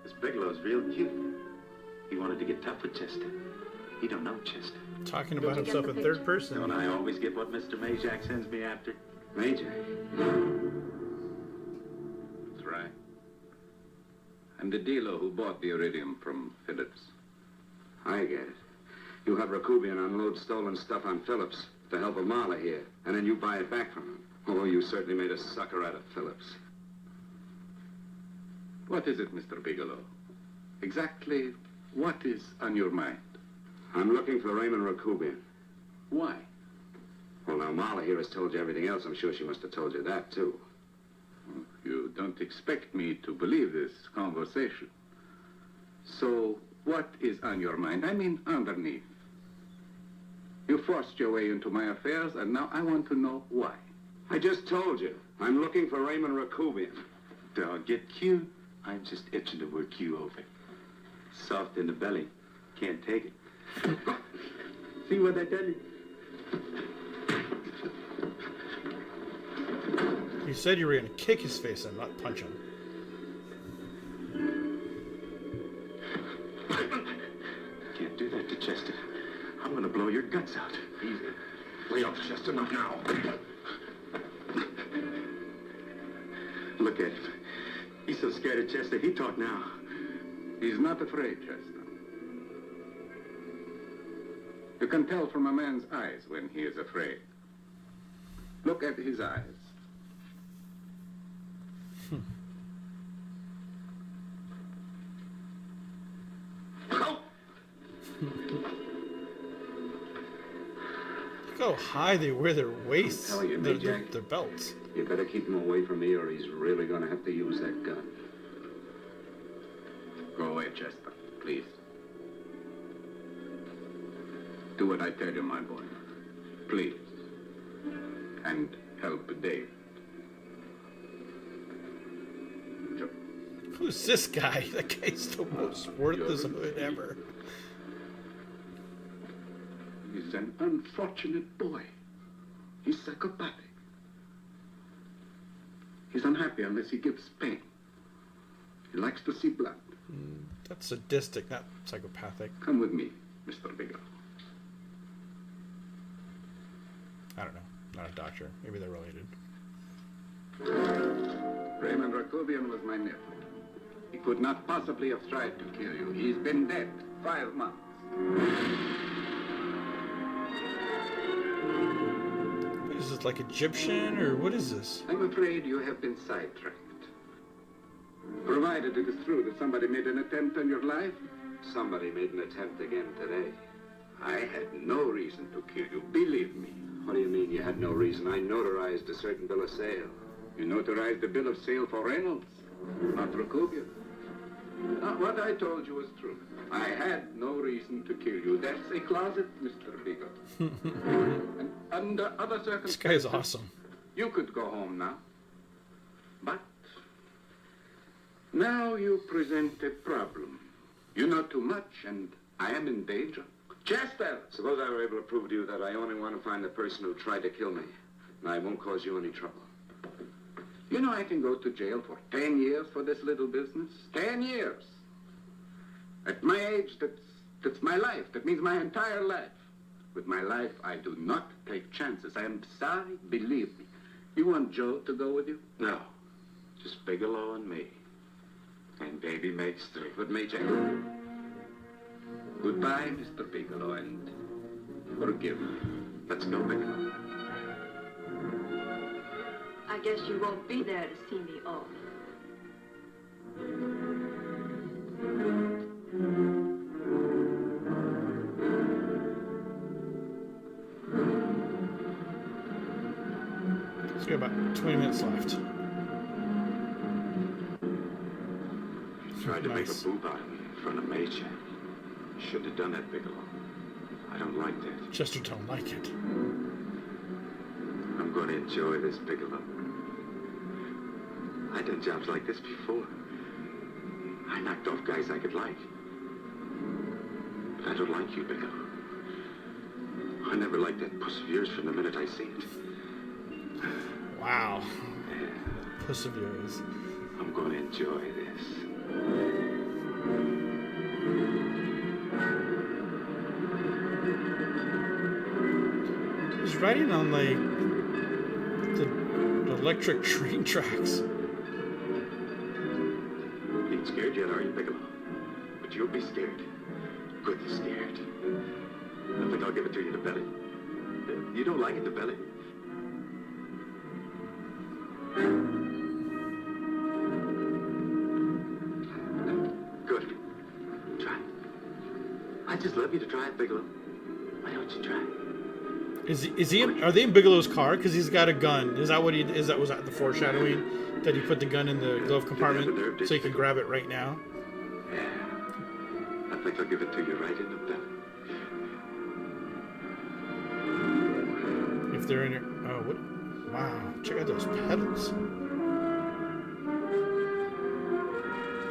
Speaker 12: This Bigelow's real cute. He wanted to get tough with Chester.
Speaker 9: He don't know, Chester.
Speaker 1: Talking about himself in third person.
Speaker 9: Don't I always get what Mr. Majak sends me after? Major?
Speaker 10: That's right. I'm the dealer who bought the iridium from Phillips.
Speaker 2: I get it. You have Rakubian unload stolen stuff on Phillips with the help of Marla here, and then you buy it back from him. Oh, you certainly made a sucker out of Phillips.
Speaker 10: What is it, Mr. Bigelow? Exactly what is on your mind?
Speaker 2: I'm looking for Raymond Rakubian.
Speaker 10: Why?
Speaker 2: Well, now, Marla here has told you everything else. I'm sure she must have told you that, too.
Speaker 10: You don't expect me to believe this conversation. So, what is on your mind? I mean, underneath. You forced your way into my affairs, and now I want to know why.
Speaker 2: I just told you. I'm looking for Raymond Rakubian.
Speaker 9: Don't get cute. I'm just itching to work you over. Soft in the belly. Can't take it. See what I tell you?
Speaker 1: You said you were going to kick his face in, not punch him.
Speaker 9: Can't do that to Chester. I'm gonna blow your guts out. Easy. Lay off, Chester, not now. Look at him. He's so scared of Chester, he talk now.
Speaker 10: He's not afraid, Chester. You can tell from a man's eyes when he is afraid. Look at his eyes.
Speaker 1: Look how high they wear their waists,
Speaker 2: How are you, Majak?
Speaker 1: their belts.
Speaker 2: You better keep him away from me or he's really going to have to use that gun.
Speaker 10: Go away, Chester, please. Do what I tell you, my boy. Please. And help Dave.
Speaker 1: Who's this guy? That guy's the most worthless hood ever.
Speaker 10: He's an unfortunate boy. He's psychopathic. He's unhappy unless he gives pain. He likes to see blood.
Speaker 1: That's sadistic, not psychopathic.
Speaker 10: Come with me, Mr. Bigelow.
Speaker 1: I don't know. Not a doctor. Maybe they're related.
Speaker 10: Raymond Rakubian was my nephew. He could not possibly have tried to kill you. He's been dead 5 months.
Speaker 1: What is this, like Egyptian, or what is this?
Speaker 10: I'm afraid you have been sidetracked. Provided it is true that somebody made an attempt on your life.
Speaker 2: Somebody made an attempt again today.
Speaker 10: I had no reason to kill you, believe me.
Speaker 2: What do you mean you had no reason? I notarized a certain bill of sale.
Speaker 10: You notarized the bill of sale for Reynolds, not Rakubian. What I told you was true. I had no reason to kill you. That's a closet, Mr. Bigelow. And under other circumstances...
Speaker 1: This guy's awesome.
Speaker 10: You could go home now. But now you present a problem. You know too much, and I am in danger. Chester!
Speaker 2: Suppose I were able to prove to you that I only want to find the person who tried to kill me, and I won't cause you any trouble.
Speaker 10: You know I can go to jail for 10 years for this little business. 10 years. At my age, that's my life. That means my entire life. With my life, I do not take chances. I am sorry, believe me. You want Joe to go with you?
Speaker 2: No. Just Bigelow and me. And baby makes 3. With me, Jack.
Speaker 10: Goodbye, Mr. Bigelow, and forgive me.
Speaker 2: Let's go, Bigelow.
Speaker 15: I guess you won't be there to see me off.
Speaker 1: Let's go about 20 minutes left.
Speaker 2: Tried to make a boob out of me in front of Major. Shouldn't have done that, Bigelow. I don't like that.
Speaker 1: Chester don't like it.
Speaker 2: I'm going to enjoy this, Bigelow. I've done jobs like this before. I knocked off guys I could like. But I don't like you, Bigelow. I never liked that puss of yours from the minute I see it.
Speaker 1: Wow. Puss of yours.
Speaker 2: I'm going to enjoy this.
Speaker 1: He's riding on, like, the electric train tracks.
Speaker 2: You ain't scared yet, are you, Bigelow? But you'll be scared. Goodly scared. I think I'll give it to you to belly. You don't like it to belly? Good. Try. I just love you to try it, Bigelow. Why don't you try?
Speaker 1: Are they in Bigelow's car? Because he's got a gun. Is that what he is? Was that the foreshadowing that he put the gun in the glove compartment so he can grab it right now?
Speaker 2: Yeah. I think I'll give it to you right in the belly.
Speaker 1: If they're in your what? Wow! Check out those pedals.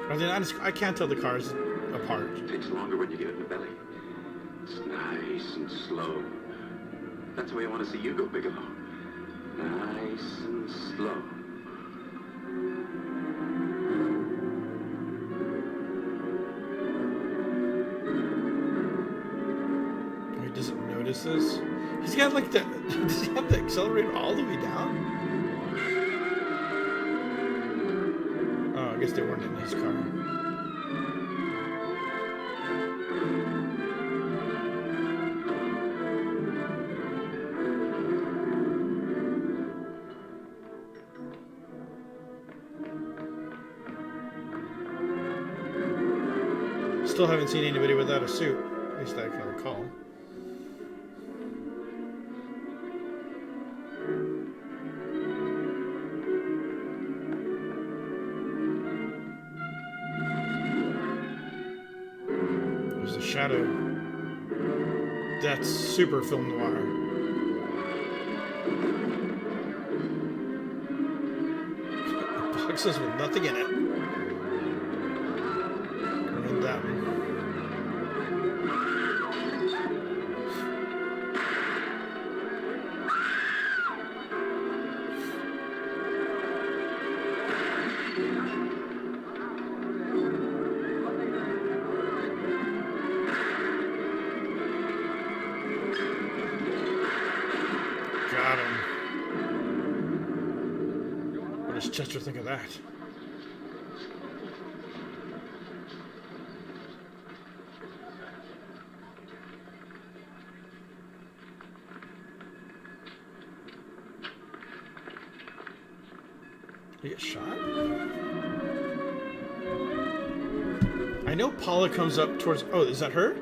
Speaker 1: Are they not? I can't tell the cars apart.
Speaker 2: It takes longer when you get it in the belly. It's nice and slow. That's the way I want to see you go, Bigelow. Nice and slow.
Speaker 1: Oh, he doesn't notice this. He's got like the. Does he have the accelerator all the way down? Oh, I guess they weren't in his car. Still haven't seen anybody without a suit. At least I can recall. There's a shadow. That's super film noir. Boxes with nothing in it. And that one. Got him. What does Chester think of that? He get shot? I know Paula comes up towards... Oh, is that her?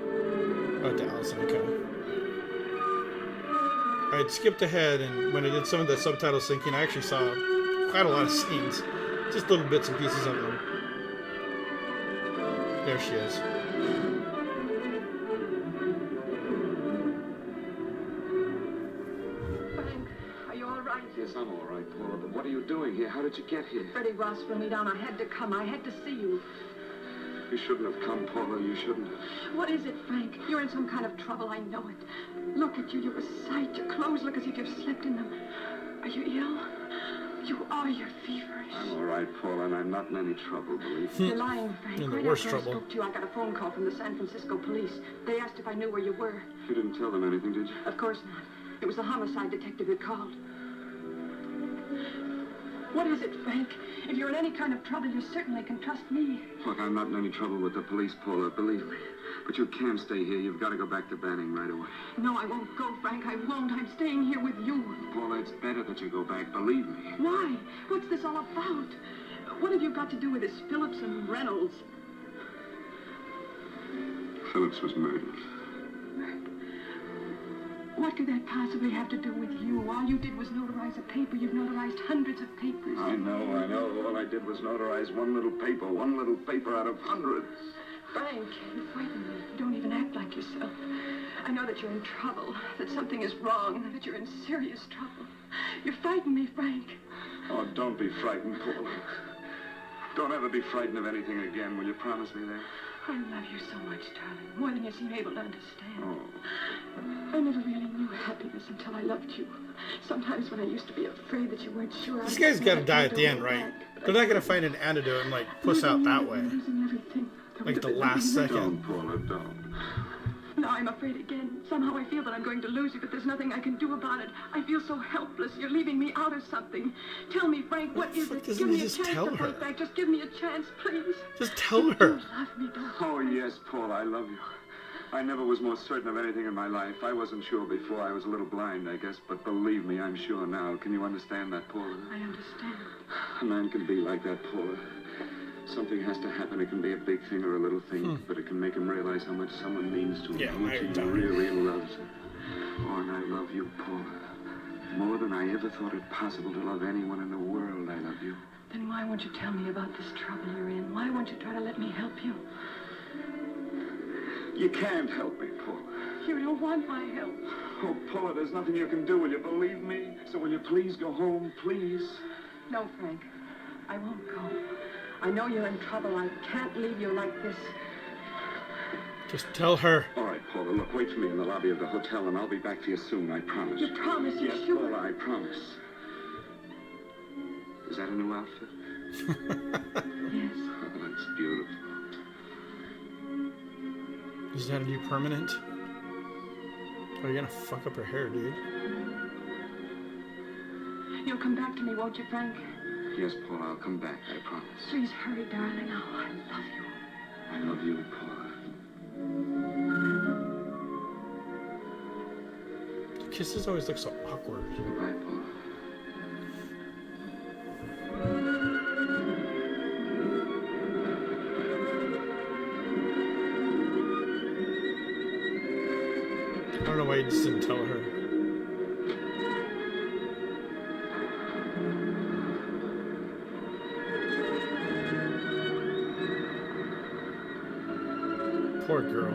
Speaker 1: Oh, Dallas, okay. I'd skipped ahead, and when I did some of the subtitle syncing, I actually saw quite a lot of scenes. Just little bits and pieces of them. There she is.
Speaker 5: Frank, are you all right?
Speaker 2: Yes, I'm all right, Paula, but what are you doing here? How did you get here?
Speaker 5: Freddie Ross threw me down. I had to come. I had to see you.
Speaker 2: You shouldn't have come, Paula. You shouldn't have.
Speaker 5: What is it, Frank? You're in some kind of trouble. I know it. Look at you. You're a sight. Your clothes look as if you've slept in them. Are you ill? You are. You're feverish.
Speaker 2: I'm all right, Paula, and I'm not in any trouble, believe
Speaker 5: me. You're lying, Frank.
Speaker 1: In the
Speaker 5: right
Speaker 1: worst
Speaker 5: after
Speaker 1: trouble.
Speaker 5: I spoke to you, I got a phone call from the San Francisco police. They asked if I knew where you were.
Speaker 2: You didn't tell them anything, did you?
Speaker 5: Of course not. It was the homicide detective who called. What is it, Frank? If you're in any kind of trouble, you certainly can trust me.
Speaker 2: Look, I'm not in any trouble with the police, Paula, believe me. But you can't stay here. You've got to go back to Banning right away.
Speaker 5: No, I won't go, Frank. I won't. I'm staying here with you.
Speaker 2: Paula, it's better that you go back, believe me.
Speaker 5: Why? What's this all about? What have you got to do with this Phillips and Reynolds?
Speaker 2: Phillips was murdered.
Speaker 5: What could that possibly have to do with you? All you did was notarize a paper. You've notarized hundreds of papers.
Speaker 2: I know. All I did was notarize one little paper out of hundreds.
Speaker 5: Frank, you frighten me. You don't even act like yourself. I know that you're in trouble, that something is wrong, that you're in serious trouble. You frighten me, Frank.
Speaker 2: Oh, don't be frightened, Paula. Don't ever be frightened of anything again. Will you promise me that?
Speaker 5: I love you so much, darling, more than you seem able to understand.
Speaker 2: Oh.
Speaker 5: I never really knew happiness until I loved you. Sometimes when I used to be afraid that you weren't sure.
Speaker 1: This guy's got to die at the end, right? They're not going to find an antidote and, like, puss out that way.
Speaker 5: Losing everything.
Speaker 1: Like the last second.
Speaker 2: Don't, Paula, don't.
Speaker 5: Now I'm afraid again. Somehow I feel that I'm going to lose you, but there's nothing I can do about it. I feel so helpless. You're leaving me out of something. Tell me, Frank, what is it? Give me a chance to fight back. Just give me a chance, please.
Speaker 1: Just tell her.
Speaker 5: You love me, don't you?
Speaker 2: Oh, yes, Paula, I love you. I never was more certain of anything in my life. I wasn't sure before. I was a little blind, I guess, but believe me, I'm sure now. Can you understand that, Paula?
Speaker 5: I understand.
Speaker 2: A man can be like that, Paula. Something has to happen. It can be a big thing or a little thing, but it can make him realize how much someone means to him, how much he really loves him. Oh, and I love you, Paula. More than I ever thought it possible to love anyone in the world, I love you.
Speaker 5: Then why won't you tell me about this trouble you're in? Why won't you try to let me help you?
Speaker 2: You can't help me, Paula.
Speaker 5: You don't want my help.
Speaker 2: Oh, Paula, there's nothing you can do. Will you believe me? So will you please go home, please?
Speaker 5: No, Frank. I won't go. I know you're in trouble. I can't leave you like this.
Speaker 1: Just tell her.
Speaker 2: All right, Paula, look, wait for me in the lobby of the hotel, and I'll be back to you soon, I promise.
Speaker 5: You promise? You're
Speaker 2: yes,
Speaker 5: sure?
Speaker 2: Paula, I promise. Is that a new outfit?
Speaker 5: Yes.
Speaker 2: Oh, that's beautiful.
Speaker 1: Is that a new permanent? Oh, you're gonna fuck up her hair, dude.
Speaker 5: You'll come back to me, won't you, Frank?
Speaker 2: Yes, Paula, I'll come back, I promise.
Speaker 5: Please hurry, darling. Oh, I love you.
Speaker 2: I love you, Paula.
Speaker 1: The kisses always look so awkward.
Speaker 2: Goodbye, Paula.
Speaker 1: I don't know why you just didn't tell her. Poor girl.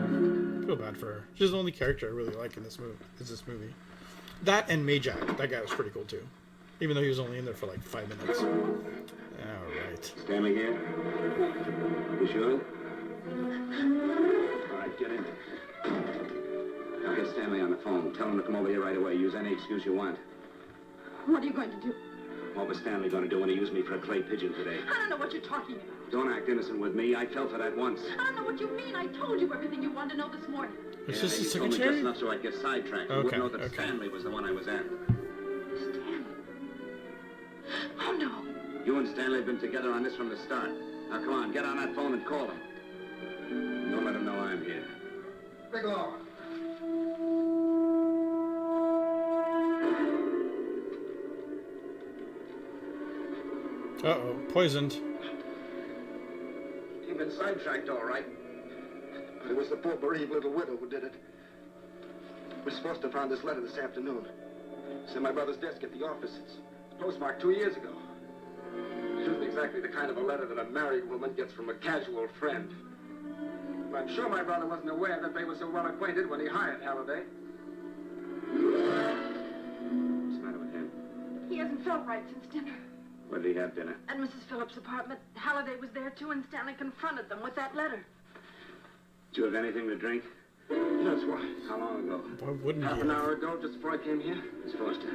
Speaker 1: Feel bad for her. She's the only character I really like in this movie. Movie. That and Majak. That guy was pretty cool too. Even though he was only in there for like 5 minutes. Alright.
Speaker 2: Stanley here? You sure? All right, get in. Now get Stanley on the phone. Tell him to come over here right away. Use any excuse you want.
Speaker 5: What are you going to do?
Speaker 2: What was Stanley going to do when he used me for a clay pigeon today?
Speaker 5: I don't know what you're talking about.
Speaker 2: Don't act innocent with me. I fell for that once.
Speaker 5: I don't know what you mean. I told you everything you wanted to know this morning.
Speaker 1: Is this the
Speaker 2: you told me
Speaker 1: secretary?
Speaker 2: just enough so I'd get sidetracked. You wouldn't know that Stanley was the one I was after.
Speaker 5: Stanley? Oh, no.
Speaker 2: You and Stanley have been together on this from the start. Now, come on, get on that phone and call him. Don't let him know I'm here.
Speaker 16: Bigelow.
Speaker 1: Uh-oh. Poisoned.
Speaker 16: You've been sidetracked, all right. But it was the poor bereaved little widow who did it. Miss Foster found this letter this afternoon. It's in my brother's desk at the office. It's postmarked 2 years ago. It isn't exactly the kind of a letter that a married woman gets from a casual friend. But I'm sure my brother wasn't aware that they were so well acquainted when he hired Halliday.
Speaker 2: What's the matter with him?
Speaker 5: He hasn't felt right since dinner.
Speaker 2: Where did he have dinner?
Speaker 5: At Mrs. Phillips' apartment. Halliday was there, too, and Stanley confronted them with that letter.
Speaker 2: Did you have anything to drink?
Speaker 16: That's why.
Speaker 2: How long ago?
Speaker 1: Why wouldn't
Speaker 16: Half an hour ago, just before I came here.
Speaker 2: Miss Foster,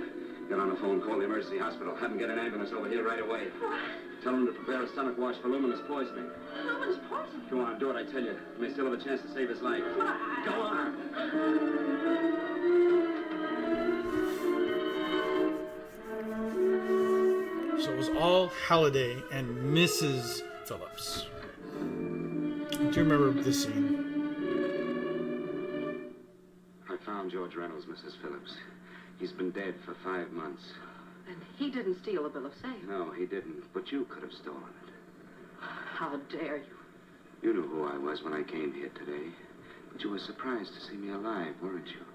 Speaker 2: get on the phone, call the emergency hospital. Have them get an ambulance over here right away.
Speaker 5: What?
Speaker 2: Tell them to prepare a stomach wash for luminous poisoning.
Speaker 5: Luminous poisoning?
Speaker 2: Go on, do it, I tell you. You may still have a chance to save his life. Go on.
Speaker 1: So it was all Halliday and Mrs. Phillips. Do you remember this scene?
Speaker 2: I found George Reynolds, Mrs. Phillips. He's been dead for 5 months.
Speaker 7: And he didn't steal the bill of sale.
Speaker 2: No, he didn't. But you could have stolen it.
Speaker 7: How dare you?
Speaker 2: You knew who I was when I came here today. But you were surprised to see me alive, weren't you?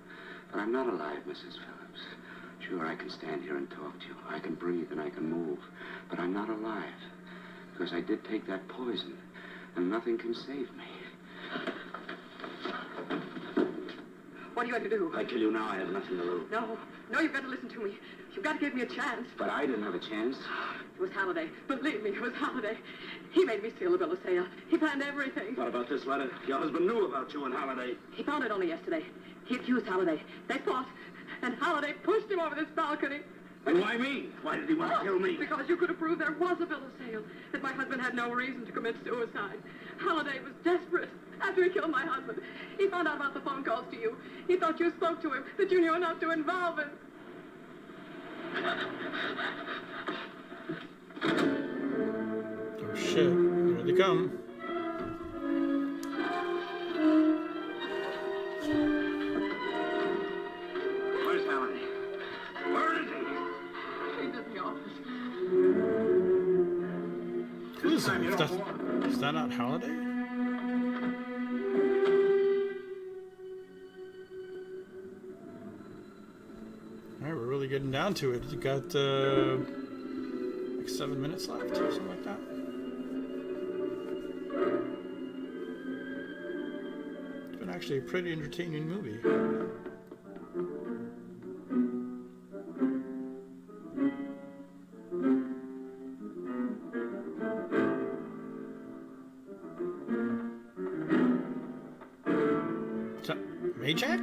Speaker 2: But I'm not alive, Mrs. Phillips. Sure, I can stand here and talk to you. I can breathe and I can move. But I'm not alive. Because I did take that poison. And nothing can save me.
Speaker 5: What are you going to do?
Speaker 2: If I kill you now, I have nothing to lose.
Speaker 5: No, you've got to listen to me. You've got to give me a chance.
Speaker 2: But I didn't have a chance.
Speaker 5: It was Halliday. Believe me, it was Halliday. He made me steal the bill of sale. He planned everything.
Speaker 2: What about this letter? Your husband knew about you and Halliday.
Speaker 5: He found it only yesterday. He accused Halliday. They fought, and Halliday pushed him over this balcony.
Speaker 9: And why me? Why did he want to kill me?
Speaker 5: Because you could have proved there was a bill of sale, that my husband had no reason to commit suicide. Halliday was desperate. After he killed my husband, he found out about the phone calls to you. He thought you spoke to him, that you knew enough to involve him.
Speaker 1: Oh, shit. Here they come.
Speaker 9: Where's Halliday? Where is he?
Speaker 5: He's in the office.
Speaker 1: Who is that? Is that not Halliday? Alright, we're really getting down to it. You got like 7 minutes left or something like that. It's been actually a pretty entertaining movie. Jack?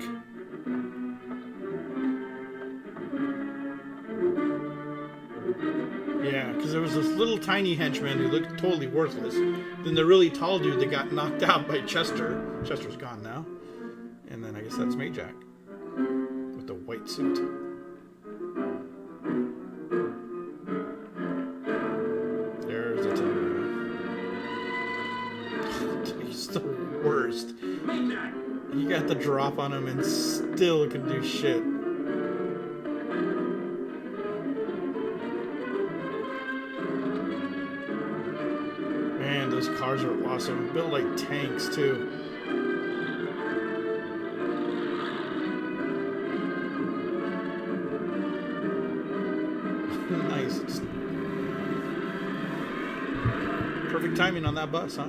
Speaker 1: Yeah, because there was this little tiny henchman who looked totally worthless. Then the really tall dude that got knocked out by Chester. Chester's gone now. And then I guess that's Majak. With the white suit. There's a Timber. He's the worst.
Speaker 9: Majak!
Speaker 1: You got the drop on him and still can do shit. Man, those cars are awesome. Built like tanks, too. Nice. Just perfect timing on that bus, huh?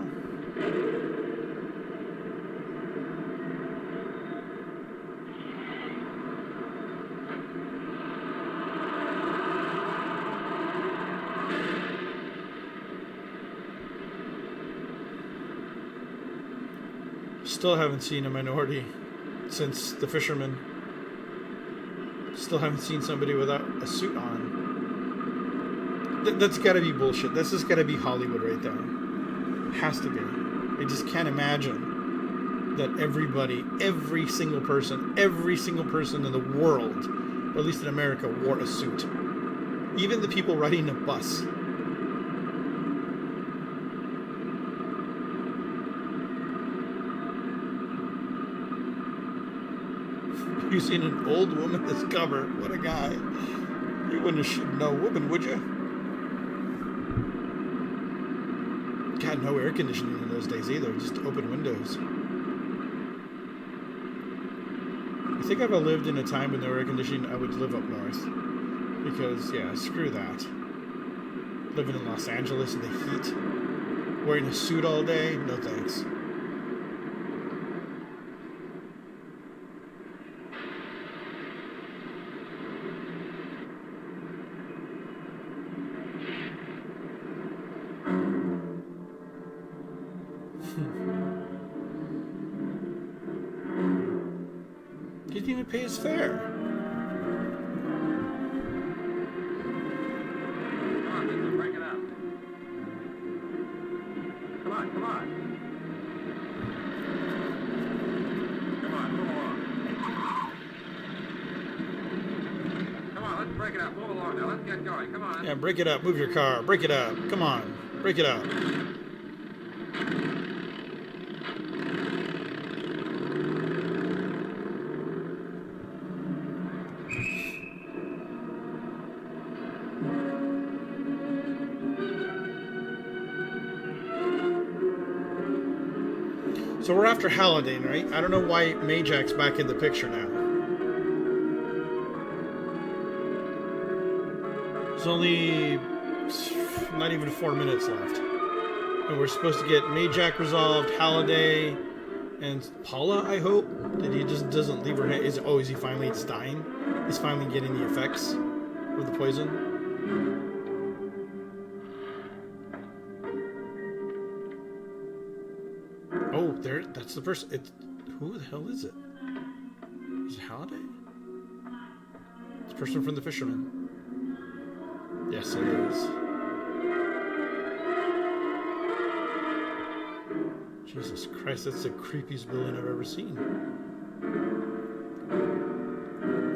Speaker 1: Still haven't seen a minority since The Fisherman. Still haven't seen somebody without a suit on. That's gotta be bullshit. That's just gotta be Hollywood right there. Has to be. I just can't imagine that everybody, every single person in the world, or at least in America, wore a suit. Even the people riding a bus. You seen an old woman this cover? What a guy. You wouldn't have shot no woman, would you? God, no air conditioning in those days either. Just open windows. I think if I lived in a time when there were air conditioning, I would live up north. Because, yeah, screw that. Living in Los Angeles in the heat. Wearing a suit all day? No thanks. He didn't even pay his fare.
Speaker 6: Come on, Bigelow, break it up. Come on, come on. Come on, move along. Come on, let's break it up. Move along now. Let's get going. Come on.
Speaker 1: Yeah, break it up. Move your car. Break it up. Come on. Break it up. So we're after Halliday, right? I don't know why Majak's back in the picture now. There's only not even 4 minutes left. And we're supposed to get Majak resolved, Halliday, and Paula, I hope. That he just doesn't leave her head. Is he finally dying? He's finally getting the effects of the poison. Oh, there. That's the person. Who the hell is it? Is it Halliday? It's the person from The Fisherman. Yes, it is. Jesus Christ, that's the creepiest building I've ever seen.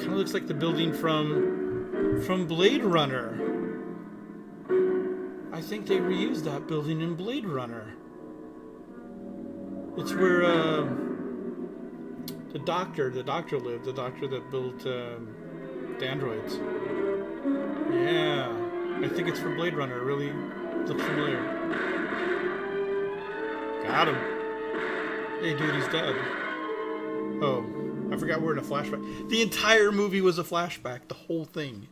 Speaker 1: Kind of looks like the building from Blade Runner. I think they reused that building in Blade Runner. It's where the doctor lived, the doctor that built the androids. Yeah, I think it's from Blade Runner. It really looks familiar. Got him. Hey, dude, he's dead. Oh, I forgot we're in a flashback. The entire movie was a flashback. The whole thing.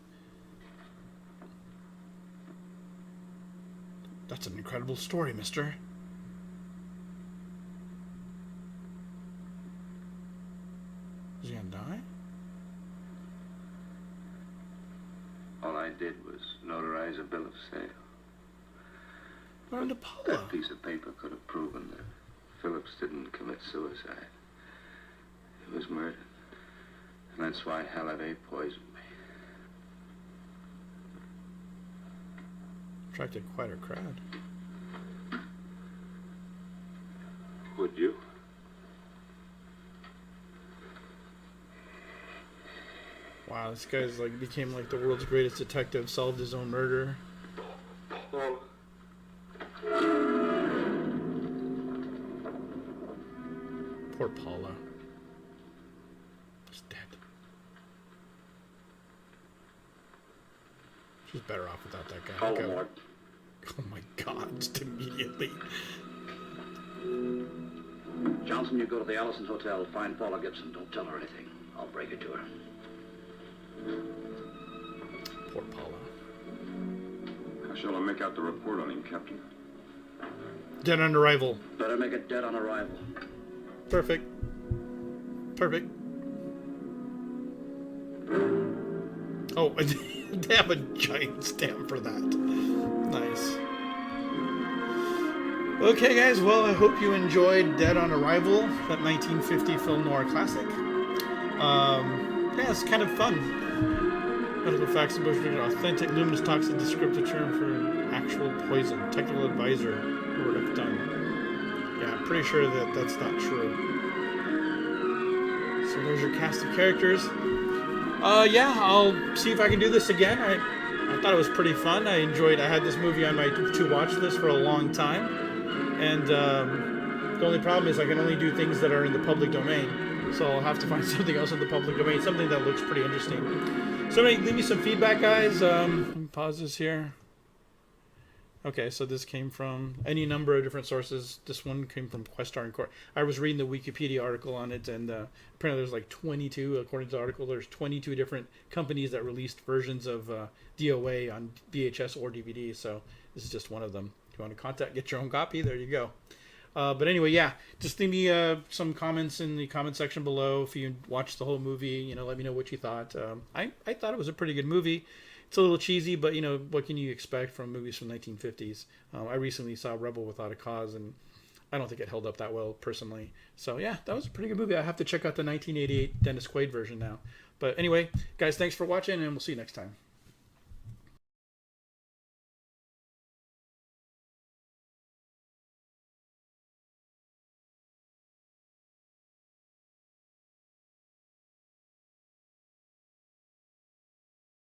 Speaker 1: That's an incredible story, mister. Is he gonna die?
Speaker 2: All I did was notarize a bill of sale.
Speaker 1: What happened to Paula?
Speaker 2: That piece of paper could have proven that Phillips didn't commit suicide. He was murdered. And that's why Halliday poisoned me.
Speaker 1: Attracted quite a crowd.
Speaker 2: Would you?
Speaker 1: Wow, this guy's like became like the world's greatest detective, solved his own murder.
Speaker 2: Oh.
Speaker 1: Poor Paula. She's dead. She's better off without that guy. Oh my God, just immediately.
Speaker 6: Johnson, you go to the Allison Hotel, find Paula Gibson. Don't tell her anything. I'll break it to her.
Speaker 1: Poor Paula.
Speaker 12: How shall I make out the report on him, Captain?
Speaker 1: Dead on arrival.
Speaker 6: Better make it dead on arrival.
Speaker 1: Perfect. Perfect. Oh, they have a giant stamp for that. Nice. Okay, guys. Well, I hope you enjoyed Dead on Arrival, that 1950 film noir classic. Yeah, it's kind of fun. Medical facts and bush authentic, luminous, toxic, descriptive term for actual poison. Technical advisor. Word of done. Yeah, I'm pretty sure that that's not true. So there's your cast of characters. Yeah, I'll see if I can do this again. I thought it was pretty fun. I had this movie on my to-watch list for a long time. And the only problem is I can only do things that are in the public domain. So I'll have to find something else in the public domain, something that looks pretty interesting. So leave me some feedback, guys. Let me pause this here. Okay, so this came from any number of different sources. This one came from Questar and Court. I was reading the Wikipedia article on it, and apparently there's like 22, according to the article, there's 22 different companies that released versions of D.O.A. on VHS or DVD, so this is just one of them. If you want to get your own copy, there you go. But anyway, yeah, just leave me some comments in the comment section below. If you watched the whole movie, let me know what you thought. I thought it was a pretty good movie. It's a little cheesy, but, what can you expect from movies from 1950s? I recently saw Rebel Without a Cause, and I don't think it held up that well, personally. So, yeah, that was a pretty good movie. I have to check out the 1988 Dennis Quaid version now. But anyway, guys, thanks for watching, and we'll see you next time.